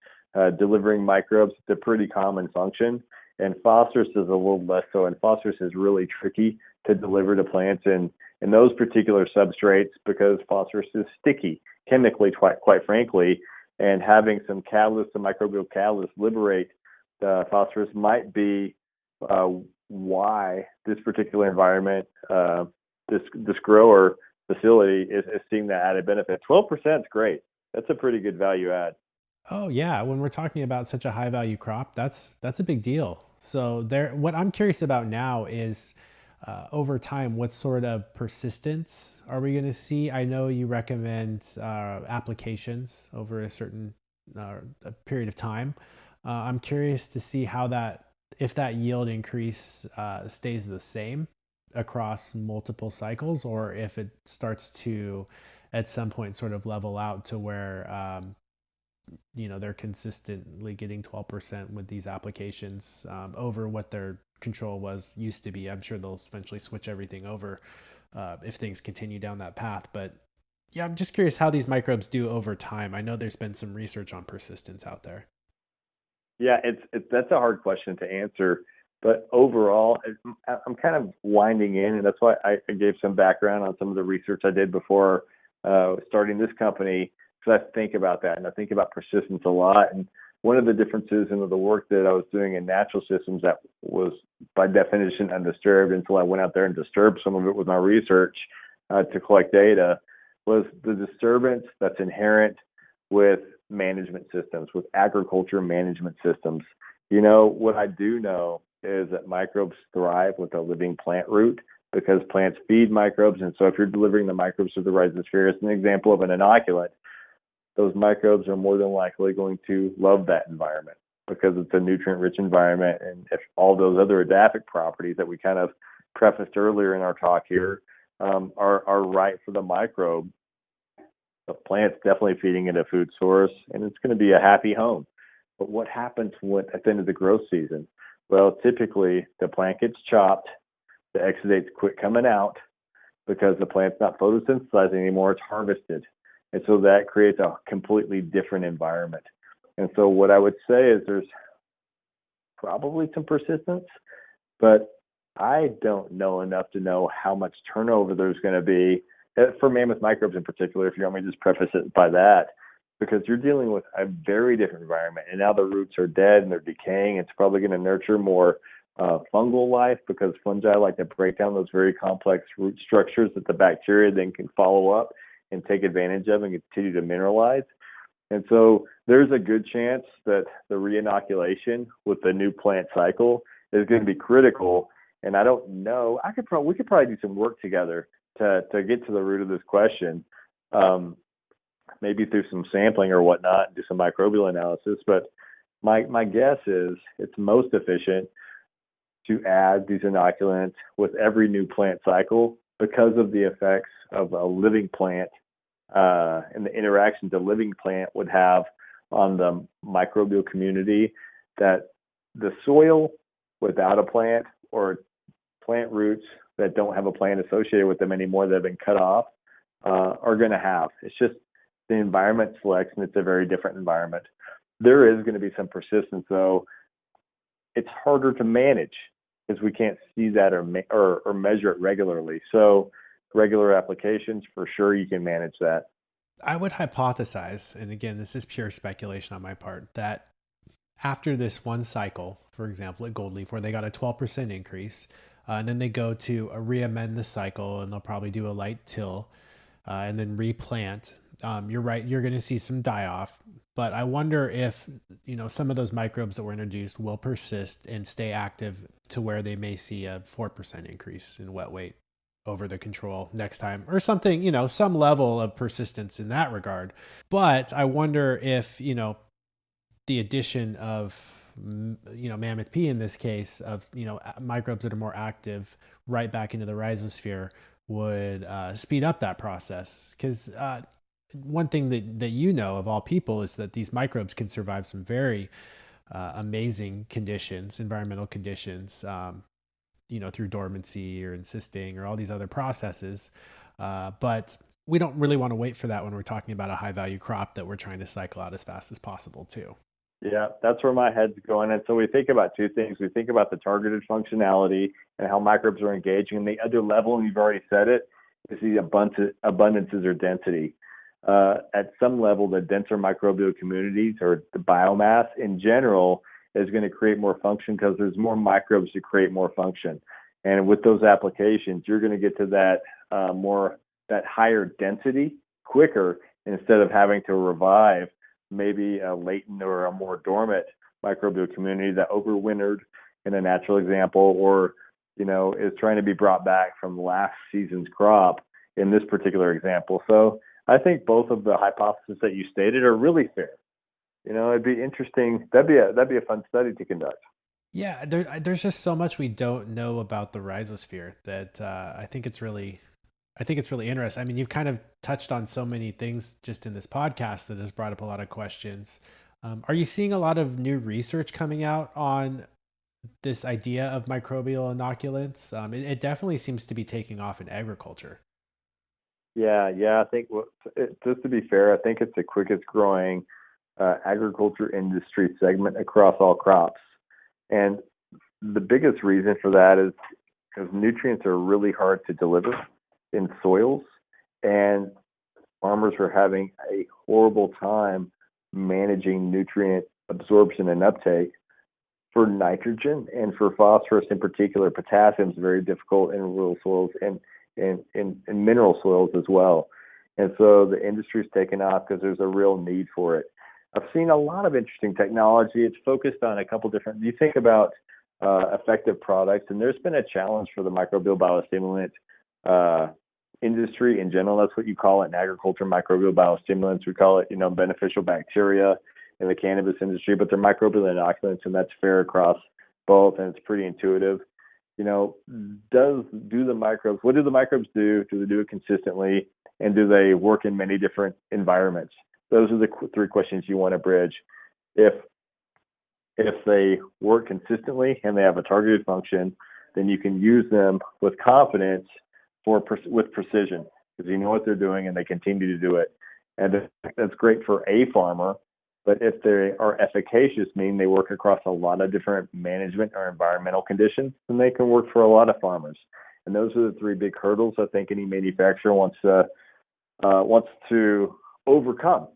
delivering microbes. It's a pretty common function, and phosphorus is a little less so. And phosphorus is really tricky to deliver to plants in those particular substrates, because phosphorus is sticky chemically, quite frankly. And having some catalysts, some microbial catalysts, liberate the phosphorus might be why this particular environment, this grower facility is seeing that added benefit. 12% is great. That's a pretty good value add. Oh yeah, when we're talking about such a high value crop, that's a big deal. So what I'm curious about now is, over time, what sort of persistence are we going to see? I know you recommend applications over a certain a period of time. I'm curious to see if that yield increase stays the same across multiple cycles, or if it starts to, at some point, sort of level out to where they're consistently getting 12% with these applications over what their control used to be. I'm sure they'll eventually switch everything over if things continue down that path. But yeah, I'm just curious how these microbes do over time. I know there's been some research on persistence out there. Yeah, that's a hard question to answer. But overall, I'm kind of winding in, and that's why I gave some background on some of the research I did before starting this company, because I think about that, and I think about persistence a lot. And one of the differences in the work that I was doing in natural systems that was by definition undisturbed until I went out there and disturbed some of it with my research to collect data was the disturbance that's inherent with management systems, with agriculture management systems. What I do know is that microbes thrive with a living plant root because plants feed microbes. And so if you're delivering the microbes to the rhizosphere, it's an example of an inoculant. Those microbes are more than likely going to love that environment because it's a nutrient-rich environment. And if all those other adaptive properties that we kind of prefaced earlier in our talk here are right for the microbe, the plant's definitely feeding it a food source, and it's going to be a happy home. But what happens at the end of the growth season? Well, typically the plant gets chopped, the exudates quit coming out because the plant's not photosynthesizing anymore, it's harvested. And so that creates a completely different environment. And so what I would say is there's probably some persistence, but I don't know enough to know how much turnover there's going to be for mammoth microbes in particular, if you want me to just preface it by that, because you're dealing with a very different environment. And now the roots are dead and they're decaying. It's probably going to nurture more fungal life because fungi like to break down those very complex root structures that the bacteria then can follow up and take advantage of and continue to mineralize. And so there's a good chance that the reinoculation with the new plant cycle is going to be critical. And I don't know, we could probably do some work together to get to the root of this question. Maybe through some sampling or whatnot, do some microbial analysis. But my guess is it's most efficient to add these inoculants with every new plant cycle because of the effects of a living plant and the interactions a living plant would have on the microbial community that the soil without a plant or plant roots that don't have a plant associated with them anymore that have been cut off are going to have. It's just the environment selects, and it's a very different environment. There is going to be some persistence, though. It's harder to manage because we can't see that or measure it regularly. So regular applications, for sure, you can manage that. I would hypothesize, and again, this is pure speculation on my part, that after this one cycle, for example, at Gold Leaf, where they got a 12% increase, and then they go to re-amend the cycle, and they'll probably do a light till, and then replant. You're right, you're going to see some die off, but I wonder if some of those microbes that were introduced will persist and stay active to where they may see a 4% increase in wet weight over the control next time or something, some level of persistence in that regard. But I wonder if, the addition of, MAMMOTH P in this case of, microbes that are more active right back into the rhizosphere would speed up that process. Because one thing that of all people is that these microbes can survive some very amazing conditions, environmental conditions, through dormancy or encysting or all these other processes. But we don't really want to wait for that when we're talking about a high value crop that we're trying to cycle out as fast as possible too. Yeah, that's where my head's going. And so we think about two things. We think about the targeted functionality and how microbes are engaging. And the other level, and you've already said it, is the abundances or density. At some level, the denser microbial communities or the biomass in general is going to create more function because there's more microbes to create more function. And with those applications, you're going to get to that that higher density quicker instead of having to revive maybe a latent or a more dormant microbial community that overwintered in a natural example or is trying to be brought back from last season's crop in this particular example. So I think both of the hypotheses that you stated are really fair. It'd be interesting. That'd be a fun study to conduct. Yeah, there's just so much we don't know about the rhizosphere that I think it's really interesting. I mean, you've kind of touched on so many things just in this podcast that has brought up a lot of questions. Are you seeing a lot of new research coming out on this idea of microbial inoculants? It definitely seems to be taking off in agriculture. Yeah. I think just to be fair, I think it's the quickest growing agriculture industry segment across all crops. And the biggest reason for that is because nutrients are really hard to deliver in soils, and farmers are having a horrible time managing nutrient absorption and uptake for nitrogen and for phosphorus in particular. Potassium is very difficult in rural soils and in mineral soils as well. And so the industry's taken off because there's a real need for it. I've seen a lot of interesting technology. It's focused on a couple different, you think about effective products, and there's been a challenge for the microbial biostimulant industry in general. That's what you call it in agriculture, microbial biostimulants. We call it, beneficial bacteria in the cannabis industry, but they're microbial inoculants, and that's fair across both, and it's pretty intuitive. What do the microbes do? Do they do it consistently? And do they work in many different environments? Those are the three questions you want to bridge. If they work consistently and they have a targeted function, then you can use them with confidence with precision, because you know what they're doing and they continue to do it. And that's great for a farmer. But if they are efficacious, meaning they work across a lot of different management or environmental conditions, then they can work for a lot of farmers. And those are the three big hurdles I think any manufacturer wants to overcome.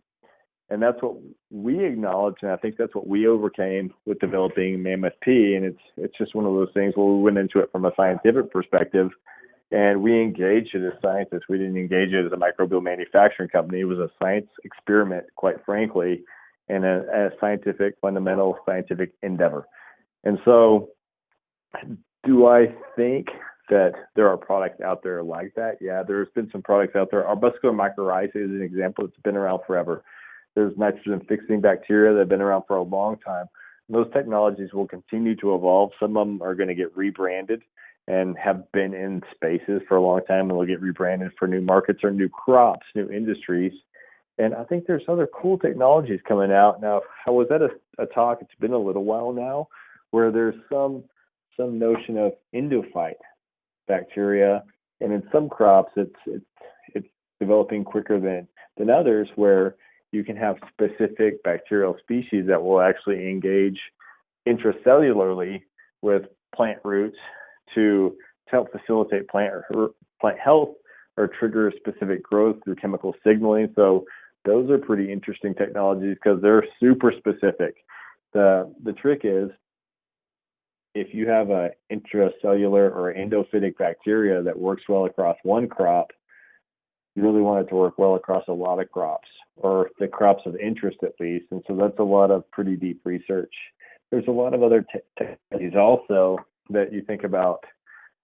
And that's what we acknowledge, and I think that's what we overcame with developing MAMMOTH P. And it's just one of those things where we went into it from a scientific perspective, and we engaged it as scientists. We didn't engage it as a microbial manufacturing company. It was a science experiment, quite frankly, and a fundamental scientific endeavor. And so, do I think that there are products out there like that? Yeah, there's been some products out there. Our arbuscular mycorrhizae is an example that's been around forever. There's nitrogen fixing bacteria that have been around for a long time. Those technologies will continue to evolve. Some of them are going to get rebranded and have been in spaces for a long time, and they'll get rebranded for new markets or new crops, new industries. And I think there's other cool technologies coming out. Now, I was at a talk, it's been a little while now, where there's some notion of endophyte bacteria, and in some crops it's developing quicker than others, where you can have specific bacterial species that will actually engage intracellularly with plant roots to help facilitate plant health or trigger specific growth through chemical signaling. So those are pretty interesting technologies because they're super specific. The trick is, if you have an intracellular or endophytic bacteria that works well across one crop, you really want it to work well across a lot of crops, or the crops of interest at least. And so that's a lot of pretty deep research. There's a lot of other technologies also that you think about.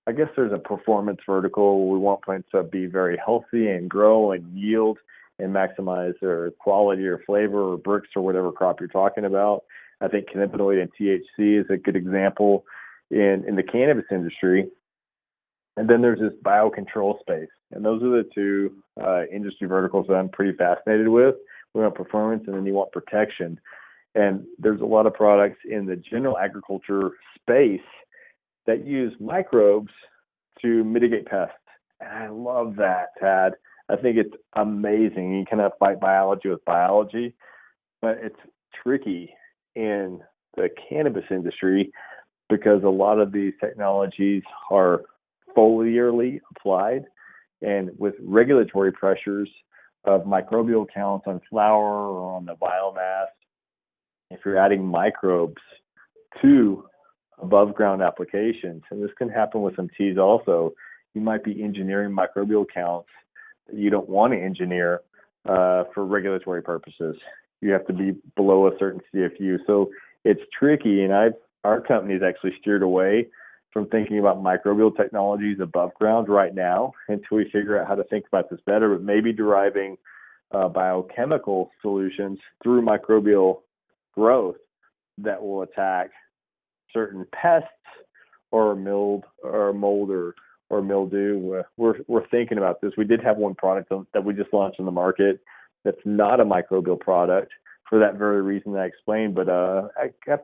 I guess there's a performance vertical. We want plants to be very healthy and grow and yield and maximize their quality or flavor or bricks or whatever crop you're talking about. I think cannabinoid and THC is a good example in the cannabis industry. And then there's this biocontrol space. And those are the two industry verticals that I'm pretty fascinated with. We want performance, and then you want protection. And there's a lot of products in the general agriculture space that use microbes to mitigate pests. And I love that, Tad. I think it's amazing. You cannot fight biology with biology, but it's tricky in the cannabis industry because a lot of these technologies are foliarly applied, and with regulatory pressures of microbial counts on flower or on the biomass, if you're adding microbes to above ground applications, and this can happen with some teas also, you might be engineering microbial counts that you don't want to engineer for regulatory purposes. You have to be below a certain CFU. So it's tricky, and our company's actually steered away from thinking about microbial technologies above ground right now until we figure out how to think about this better, but maybe deriving biochemical solutions through microbial growth that will attack certain pests or mold or mildew. We're thinking about this. We did have one product that we just launched on the market that's not a microbial product for that very reason that I explained, but a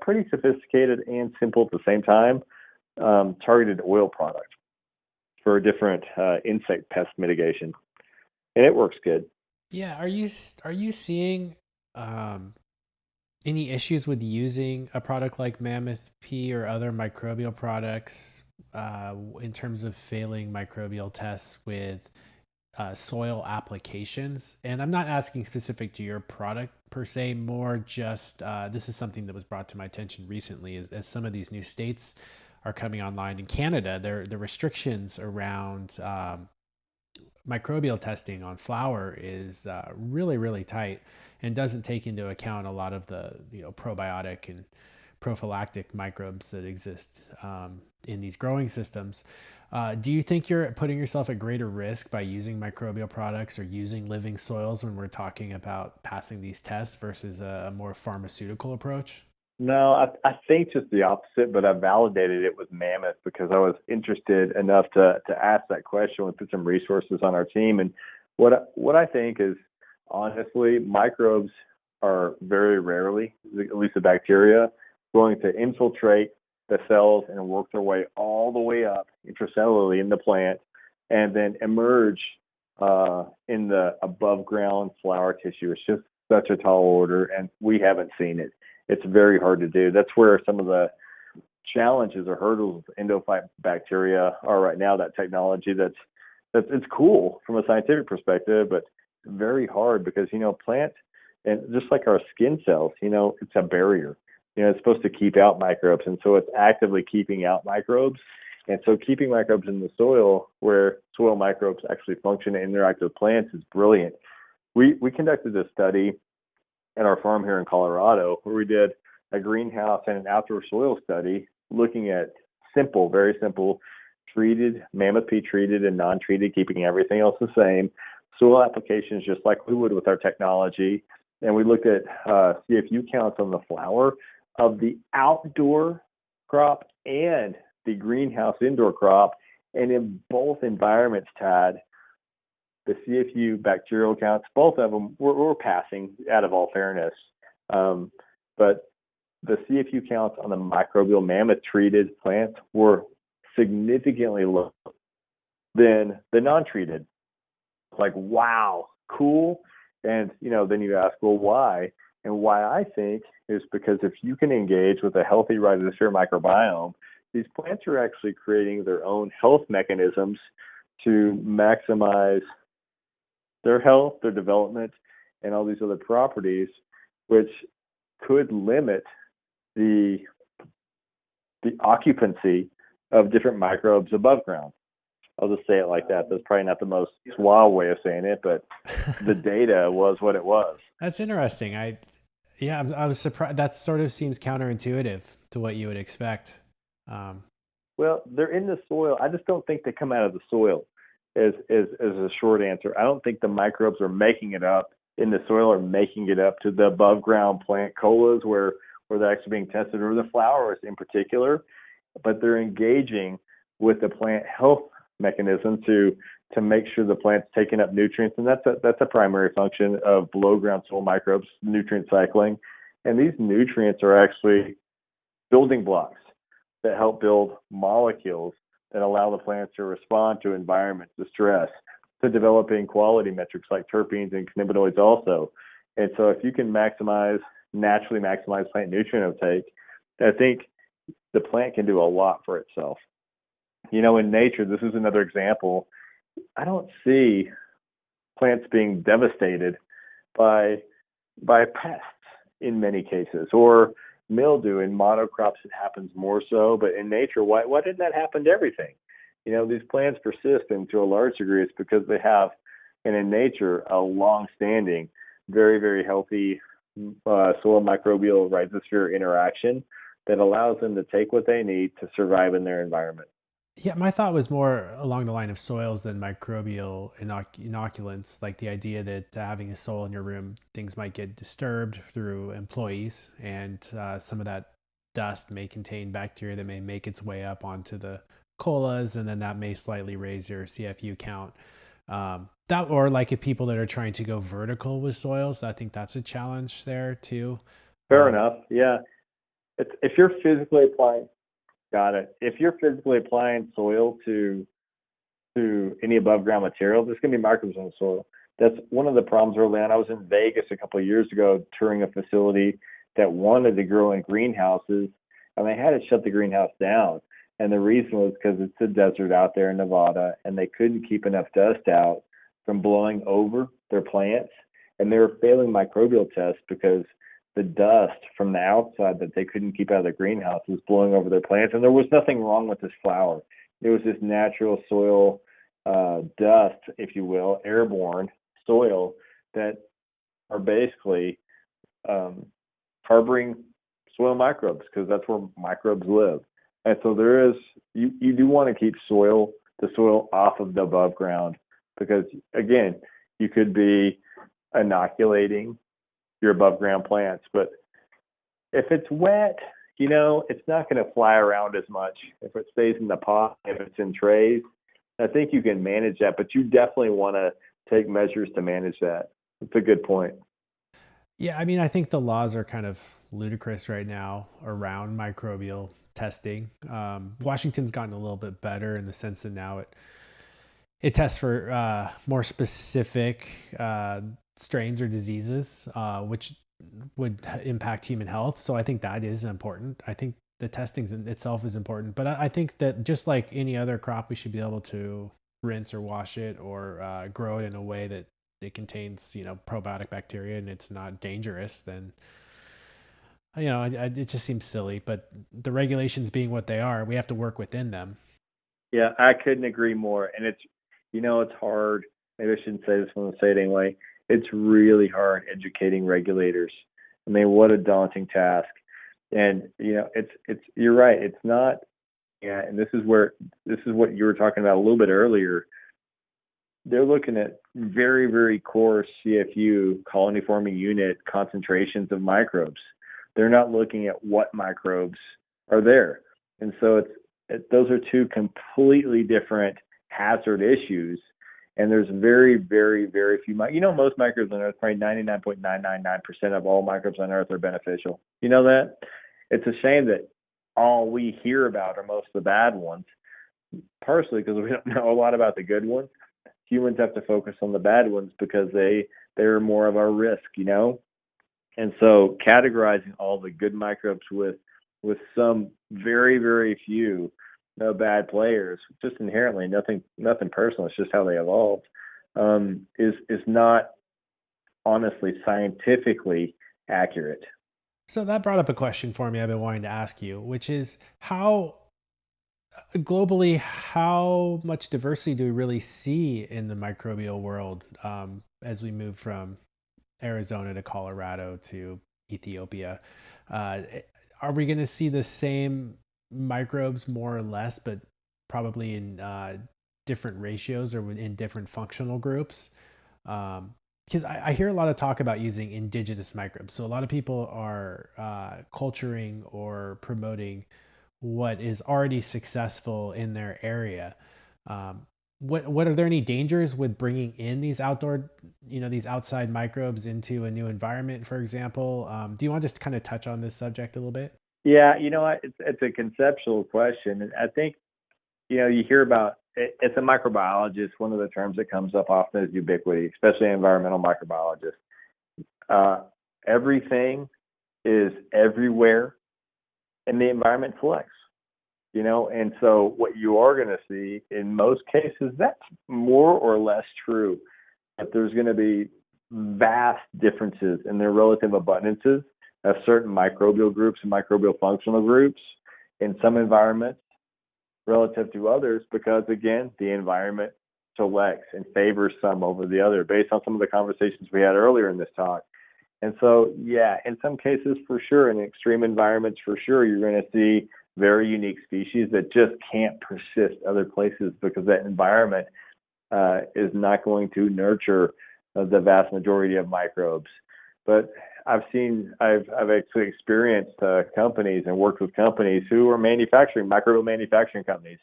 pretty sophisticated and simple at the same time targeted oil product for a different insect pest mitigation, and it works good. Yeah, are you seeing any issues with using a product like MAMMOTH P or other microbial products in terms of failing microbial tests with soil applications? And I'm not asking specific to your product per se, more just this is something that was brought to my attention recently as some of these new states are coming online in Canada. The restrictions around microbial testing on flower is really, really tight and doesn't take into account a lot of the probiotic and prophylactic microbes that exist in these growing systems. Do you think you're putting yourself at greater risk by using microbial products or using living soils when we're talking about passing these tests versus a more pharmaceutical approach? No, I think just the opposite, but I validated it with Mammoth because I was interested enough to ask that question. We put some resources on our team, and what I think is honestly, microbes are very rarely, at least the bacteria, going to infiltrate the cells and work their way all the way up intracellularly in the plant, and then emerge in the above ground flower tissue. It's just such a tall order, and we haven't seen it. It's very hard to do. That's where some of the challenges or hurdles of endophyte bacteria are right now. That technology that's it's cool from a scientific perspective, but very hard because plants, and just like our skin cells, it's a barrier. It's supposed to keep out microbes, and so it's actively keeping out microbes. And so keeping microbes in the soil where soil microbes actually function and interact with plants is brilliant. We conducted a study at our farm here in Colorado, where we did a greenhouse and an outdoor soil study looking at very simple, treated, MAMMOTH P treated and non-treated, keeping everything else the same, soil applications just like we would with our technology. And we looked at CFU counts on the flower of the outdoor crop and the greenhouse indoor crop. And in both environments, Tad, the CFU bacterial counts, both of them were passing out of all fairness. But the CFU counts on the microbial mammoth treated plants were significantly lower than the non-treated. Like, wow, cool. And, then you ask, well, why? And why I think is because if you can engage with a healthy rhizosphere microbiome, these plants are actually creating their own health mechanisms to maximize their health, their development, and all these other properties, which could limit the occupancy of different microbes above ground. I'll just say it like that. That's probably not the most suave way of saying it, but the data was what it was. That's interesting. I was surprised. That sort of seems counterintuitive to what you would expect. Well, they're in the soil. I just don't think they come out of the soil. Is a short answer. I don't think the microbes are making it up in the soil or making it up to the above ground plant colas where they're actually being tested, or the flowers in particular. But they're engaging with the plant health mechanism to make sure the plant's taking up nutrients, and that's a primary function of below ground soil microbes, nutrient cycling. And these nutrients are actually building blocks that help build molecules that allow the plants to respond to environment, to stress, to developing quality metrics like terpenes and cannabinoids also. And so if you can naturally maximize plant nutrient uptake, I think the plant can do a lot for itself. In nature, this is another example. I don't see plants being devastated by pests in many cases, or mildew. In monocrops it happens more so, but in nature, why didn't that happen to everything? These plants persist, and to a large degree it's because they have, and in nature, a long-standing, very, very healthy soil microbial rhizosphere interaction that allows them to take what they need to survive in their environment. Yeah, my thought was more along the line of soils than microbial inoculants, like the idea that having a soil in your room, things might get disturbed through employees, and some of that dust may contain bacteria that may make its way up onto the colas, and then that may slightly raise your CFU count. Or like if people that are trying to go vertical with soils, I think that's a challenge there too. Fair enough. Yeah. If you're physically applying, got it. If you're physically applying soil to any above ground material, there's going to be microbes in the soil. That's one of the problems early on. I was in Vegas a couple of years ago touring a facility that wanted to grow in greenhouses, and they had to shut the greenhouse down. And the reason was because it's a desert out there in Nevada, and they couldn't keep enough dust out from blowing over their plants. And they were failing microbial tests because the dust from the outside that they couldn't keep out of the greenhouse was blowing over their plants. And there was nothing wrong with this flower. It was this natural soil dust, if you will, airborne soil that are basically harboring soil microbes, because that's where microbes live. And so there is, you do want to keep the soil off of the above ground, because again, you could be inoculating your above ground plants. But if it's wet, it's not going to fly around as much. If it stays in the pot, if it's in trays, I think you can manage that, but you definitely want to take measures to manage that. It's a good point. Yeah, I mean, I think the laws are kind of ludicrous right now around microbial testing. Washington's gotten a little bit better in the sense that now it tests for more specific strains or diseases, which would impact human health. So I think that is important. I think the testing itself is important, but I think that just like any other crop, we should be able to rinse or wash it or grow it in a way that it contains, probiotic bacteria and it's not dangerous. Then, it just seems silly. But the regulations being what they are, we have to work within them. Yeah, I couldn't agree more. And it's hard. Maybe I shouldn't say this, but I'm gonna say it anyway. It's really hard educating regulators. I mean, what a daunting task. And it's you're right. It's not. Yeah, and this is what you were talking about a little bit earlier. They're looking at very, very coarse CFU, colony forming unit concentrations of microbes. They're not looking at what microbes are there. And so those are two completely different hazard issues. And there's very, very, very few. Most microbes on Earth, probably 99.999% of all microbes on Earth are beneficial. You know that? It's a shame that all we hear about are most of the bad ones, partially because we don't know a lot about the good ones. Humans have to focus on the bad ones because they're more of our risk, And so categorizing all the good microbes with some very, very few bad players, just inherently nothing personal. It's just how they evolved. Is not honestly scientifically accurate. So that brought up a question for me I've been wanting to ask you, which is how globally, how much diversity do we really see in the microbial world as we move from Arizona to Colorado to Ethiopia? Are we going to see the same microbes more or less, but probably in different ratios or in different functional groups? Because I hear a lot of talk about using indigenous microbes. So a lot of people are culturing or promoting what is already successful in their area. What are there any dangers with bringing in these these outside microbes into a new environment, for example? Do you want to just kind of touch on this subject a little bit? Yeah, it's a conceptual question. And I think, you hear about it, as a microbiologist, one of the terms that comes up often is ubiquity, especially environmental microbiologists. Everything is everywhere, and the environment selects. And so what you are going to see in most cases, that's more or less true. But there's going to be vast differences in their relative abundances of certain microbial groups and microbial functional groups in some environments relative to others, because again, the environment selects and favors some over the other based on some of the conversations we had earlier in this talk. And so, yeah, in some cases, for sure, in extreme environments, for sure, you're going to see very unique species that just can't persist other places because that environment is not going to nurture the vast majority of microbes. But I've actually experienced companies and worked with companies who are microbial manufacturing companies,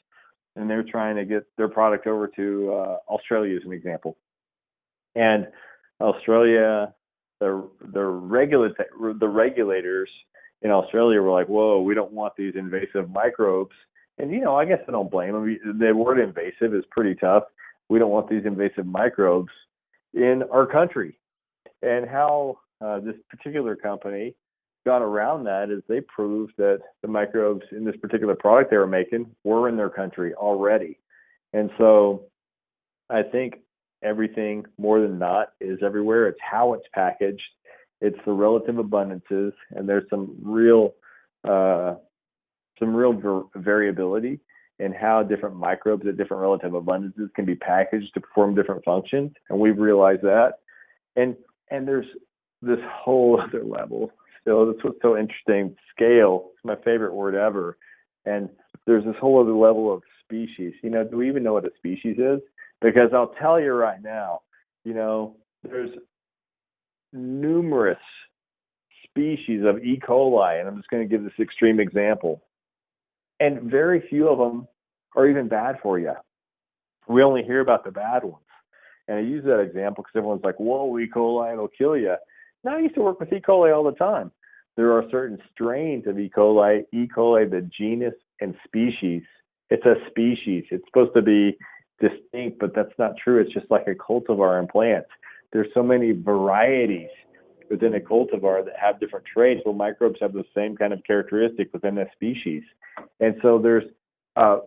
and they're trying to get their product over to Australia as an example. And Australia, the regulators in Australia were like, whoa, we don't want these invasive microbes. And, I guess I don't blame them. The word invasive is pretty tough. We don't want these invasive microbes in our country. And how this particular company got around that is they proved that the microbes in this particular product they were making were in their country already. And so I think everything more than not is everywhere. It's how it's packaged, it's the relative abundances, and there's some real variability in how different microbes at different relative abundances can be packaged to perform different functions. And we've realized that. And there's this whole other level. So that's what's so interesting. Scale is my favorite word ever. And there's this whole other level of species. Do we even know what a species is? Because I'll tell you right now, there's numerous species of E. coli, and I'm just going to give this extreme example. And very few of them are even bad for you. We only hear about the bad ones. And I use that example because everyone's like, whoa, E. coli, it'll kill you. Now, I used to work with E. coli all the time. There are certain strains of E. coli, the genus and species. It's a species. It's supposed to be distinct, but that's not true. It's just like a cultivar in plants. There's so many varieties within a cultivar that have different traits. Well, microbes have the same kind of characteristic within a species. And so there's a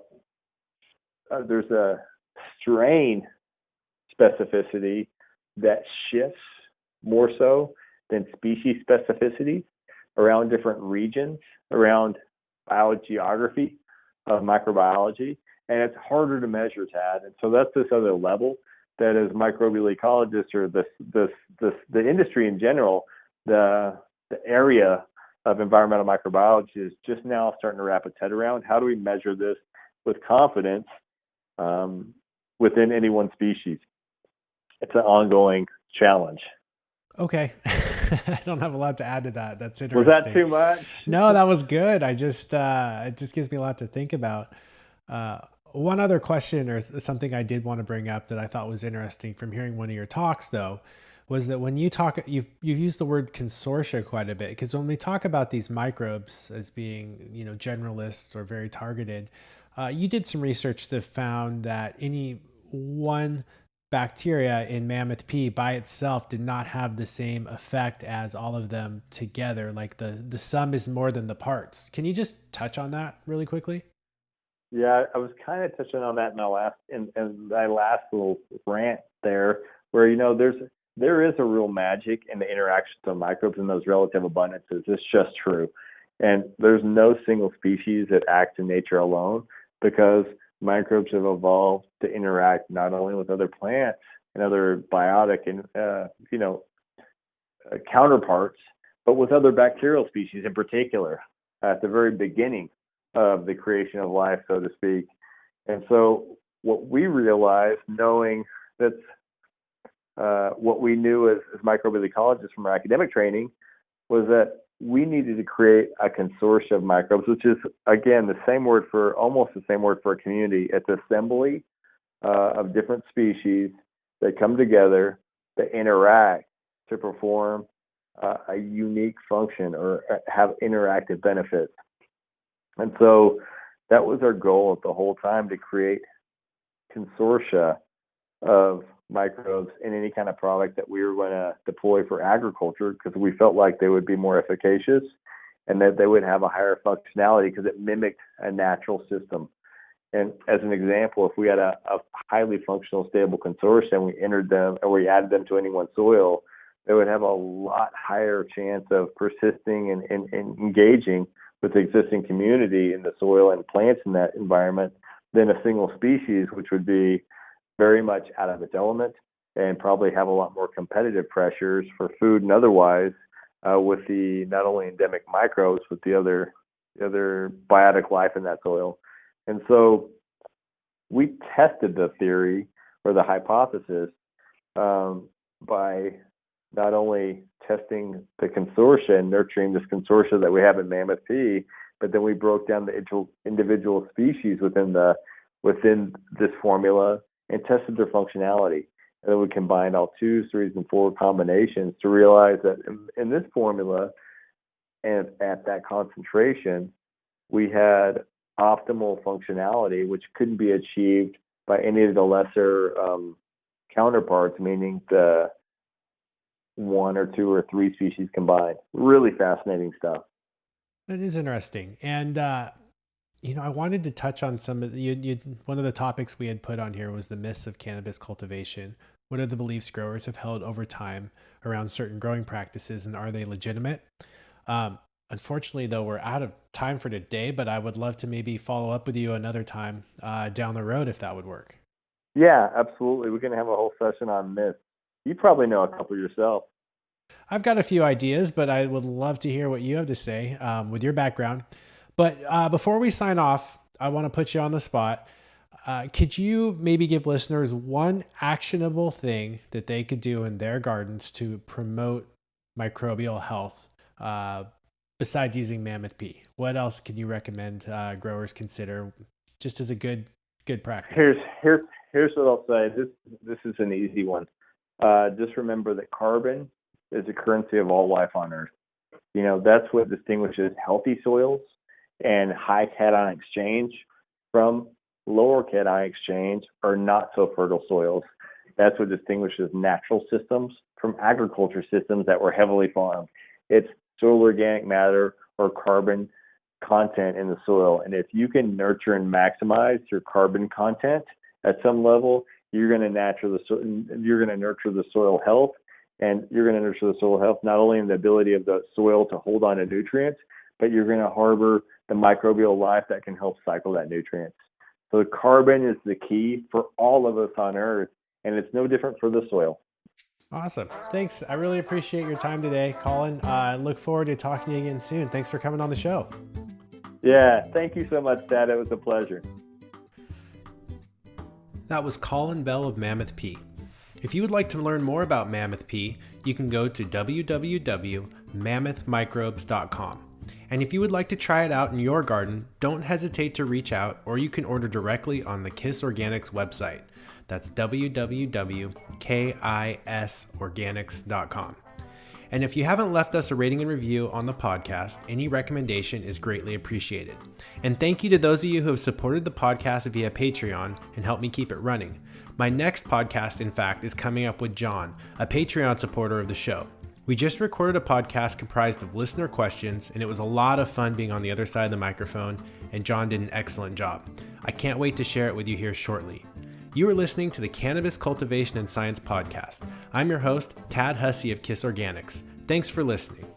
strain specificity that shifts more so than species specificity around different regions, around biogeography of microbiology, and it's harder to measure, Tad. And so that's this other level that as microbial ecologists or the industry in general, the area of environmental microbiology is just now starting to wrap its head around. How do we measure this with confidence within any one species? It's an ongoing challenge. Okay. I don't have a lot to add to that. That's interesting. Was that too much? No, that was good. It just gives me a lot to think about. One other question or something I did want to bring up that I thought was interesting from hearing one of your talks, though, was that when you talk, you've used the word consortia quite a bit, because when we talk about these microbes as being, generalists or very targeted, you did some research that found that any one bacteria in MAMMOTH P by itself did not have the same effect as all of them together. Like the sum is more than the parts. Can you just touch on that really quickly? Yeah, I was kind of touching on that in my last little rant there, where there is a real magic in the interactions of microbes and those relative abundances. It's just true, and there's no single species that acts in nature alone, because microbes have evolved to interact not only with other plants and other biotic and counterparts, but with other bacterial species in particular at the very beginning of the creation of life, so to speak. And so what we realized, knowing that what we knew as microbial ecologists from our academic training, was that we needed to create a consortium of microbes, which is, again, almost the same word for a community. It's assembly of different species that come together, that interact to perform a unique function or have interactive benefits. And so that was our goal the whole time, to create consortia of microbes in any kind of product that we were going to deploy for agriculture, because we felt like they would be more efficacious and that they would have a higher functionality because it mimicked a natural system. And as an example, if we had a highly functional, stable consortium, we entered them or we added them to anyone's soil, they would have a lot higher chance of persisting and engaging with the existing community in the soil and plants in that environment than a single species, which would be very much out of its element and probably have a lot more competitive pressures for food and otherwise with the not only endemic microbes, but the other biotic life in that soil. And so we tested the theory or the hypothesis by not only testing the consortia and nurturing this consortia that we have in MAMMOTH P, but then we broke down the individual species within this formula and tested their functionality. And then we combined all 2, 3, and 4 combinations to realize that in this formula and at that concentration, we had optimal functionality, which couldn't be achieved by any of the lesser counterparts, meaning the one or two or three species combined. Really fascinating stuff. That is interesting. And, I wanted to touch on some of one of the topics we had put on here was the myths of cannabis cultivation. What are the beliefs growers have held over time around certain growing practices, and are they legitimate? Unfortunately, though, we're out of time for today, but I would love to maybe follow up with you another time down the road if that would work. Yeah, absolutely. We're going to have a whole session on myths. You probably know a couple yourself. I've got a few ideas, but I would love to hear what you have to say with your background. But before we sign off, I want to put you on the spot. Could you maybe give listeners one actionable thing that they could do in their gardens to promote microbial health besides using MAMMOTH P? What else can you recommend growers consider just as a good practice? Here's what I'll say. This is an easy one. Just remember that carbon is the currency of all life on Earth. That's what distinguishes healthy soils and high cation exchange from lower cation exchange or not so fertile soils. That's what distinguishes natural systems from agriculture systems that were heavily farmed. It's soil organic matter or carbon content in the soil. And if you can nurture and maximize your carbon content at some level, you're going to nurture the soil health, and you're going to nurture the soil health not only in the ability of the soil to hold on to nutrients, but you're going to harbor the microbial life that can help cycle that nutrients. So carbon is the key for all of us on Earth, and it's no different for the soil. Awesome. Thanks. I really appreciate your time today, Colin. I look forward to talking to you again soon. Thanks for coming on the show. Yeah, thank you so much, Dad. It was a pleasure. That was Colin Bell of MAMMOTH P. If you would like to learn more about MAMMOTH P, you can go to www.mammothmicrobes.com. And if you would like to try it out in your garden, don't hesitate to reach out, or you can order directly on the KISS Organics website. That's www.kisorganics.com. And if you haven't left us a rating and review on the podcast, any recommendation is greatly appreciated. And thank you to those of you who have supported the podcast via Patreon and helped me keep it running. My next podcast, in fact, is coming up with John, a Patreon supporter of the show. We just recorded a podcast comprised of listener questions, and it was a lot of fun being on the other side of the microphone, and John did an excellent job. I can't wait to share it with you here shortly. You are listening to the Cannabis Cultivation and Science Podcast. I'm your host, Tad Hussey of KISS Organics. Thanks for listening.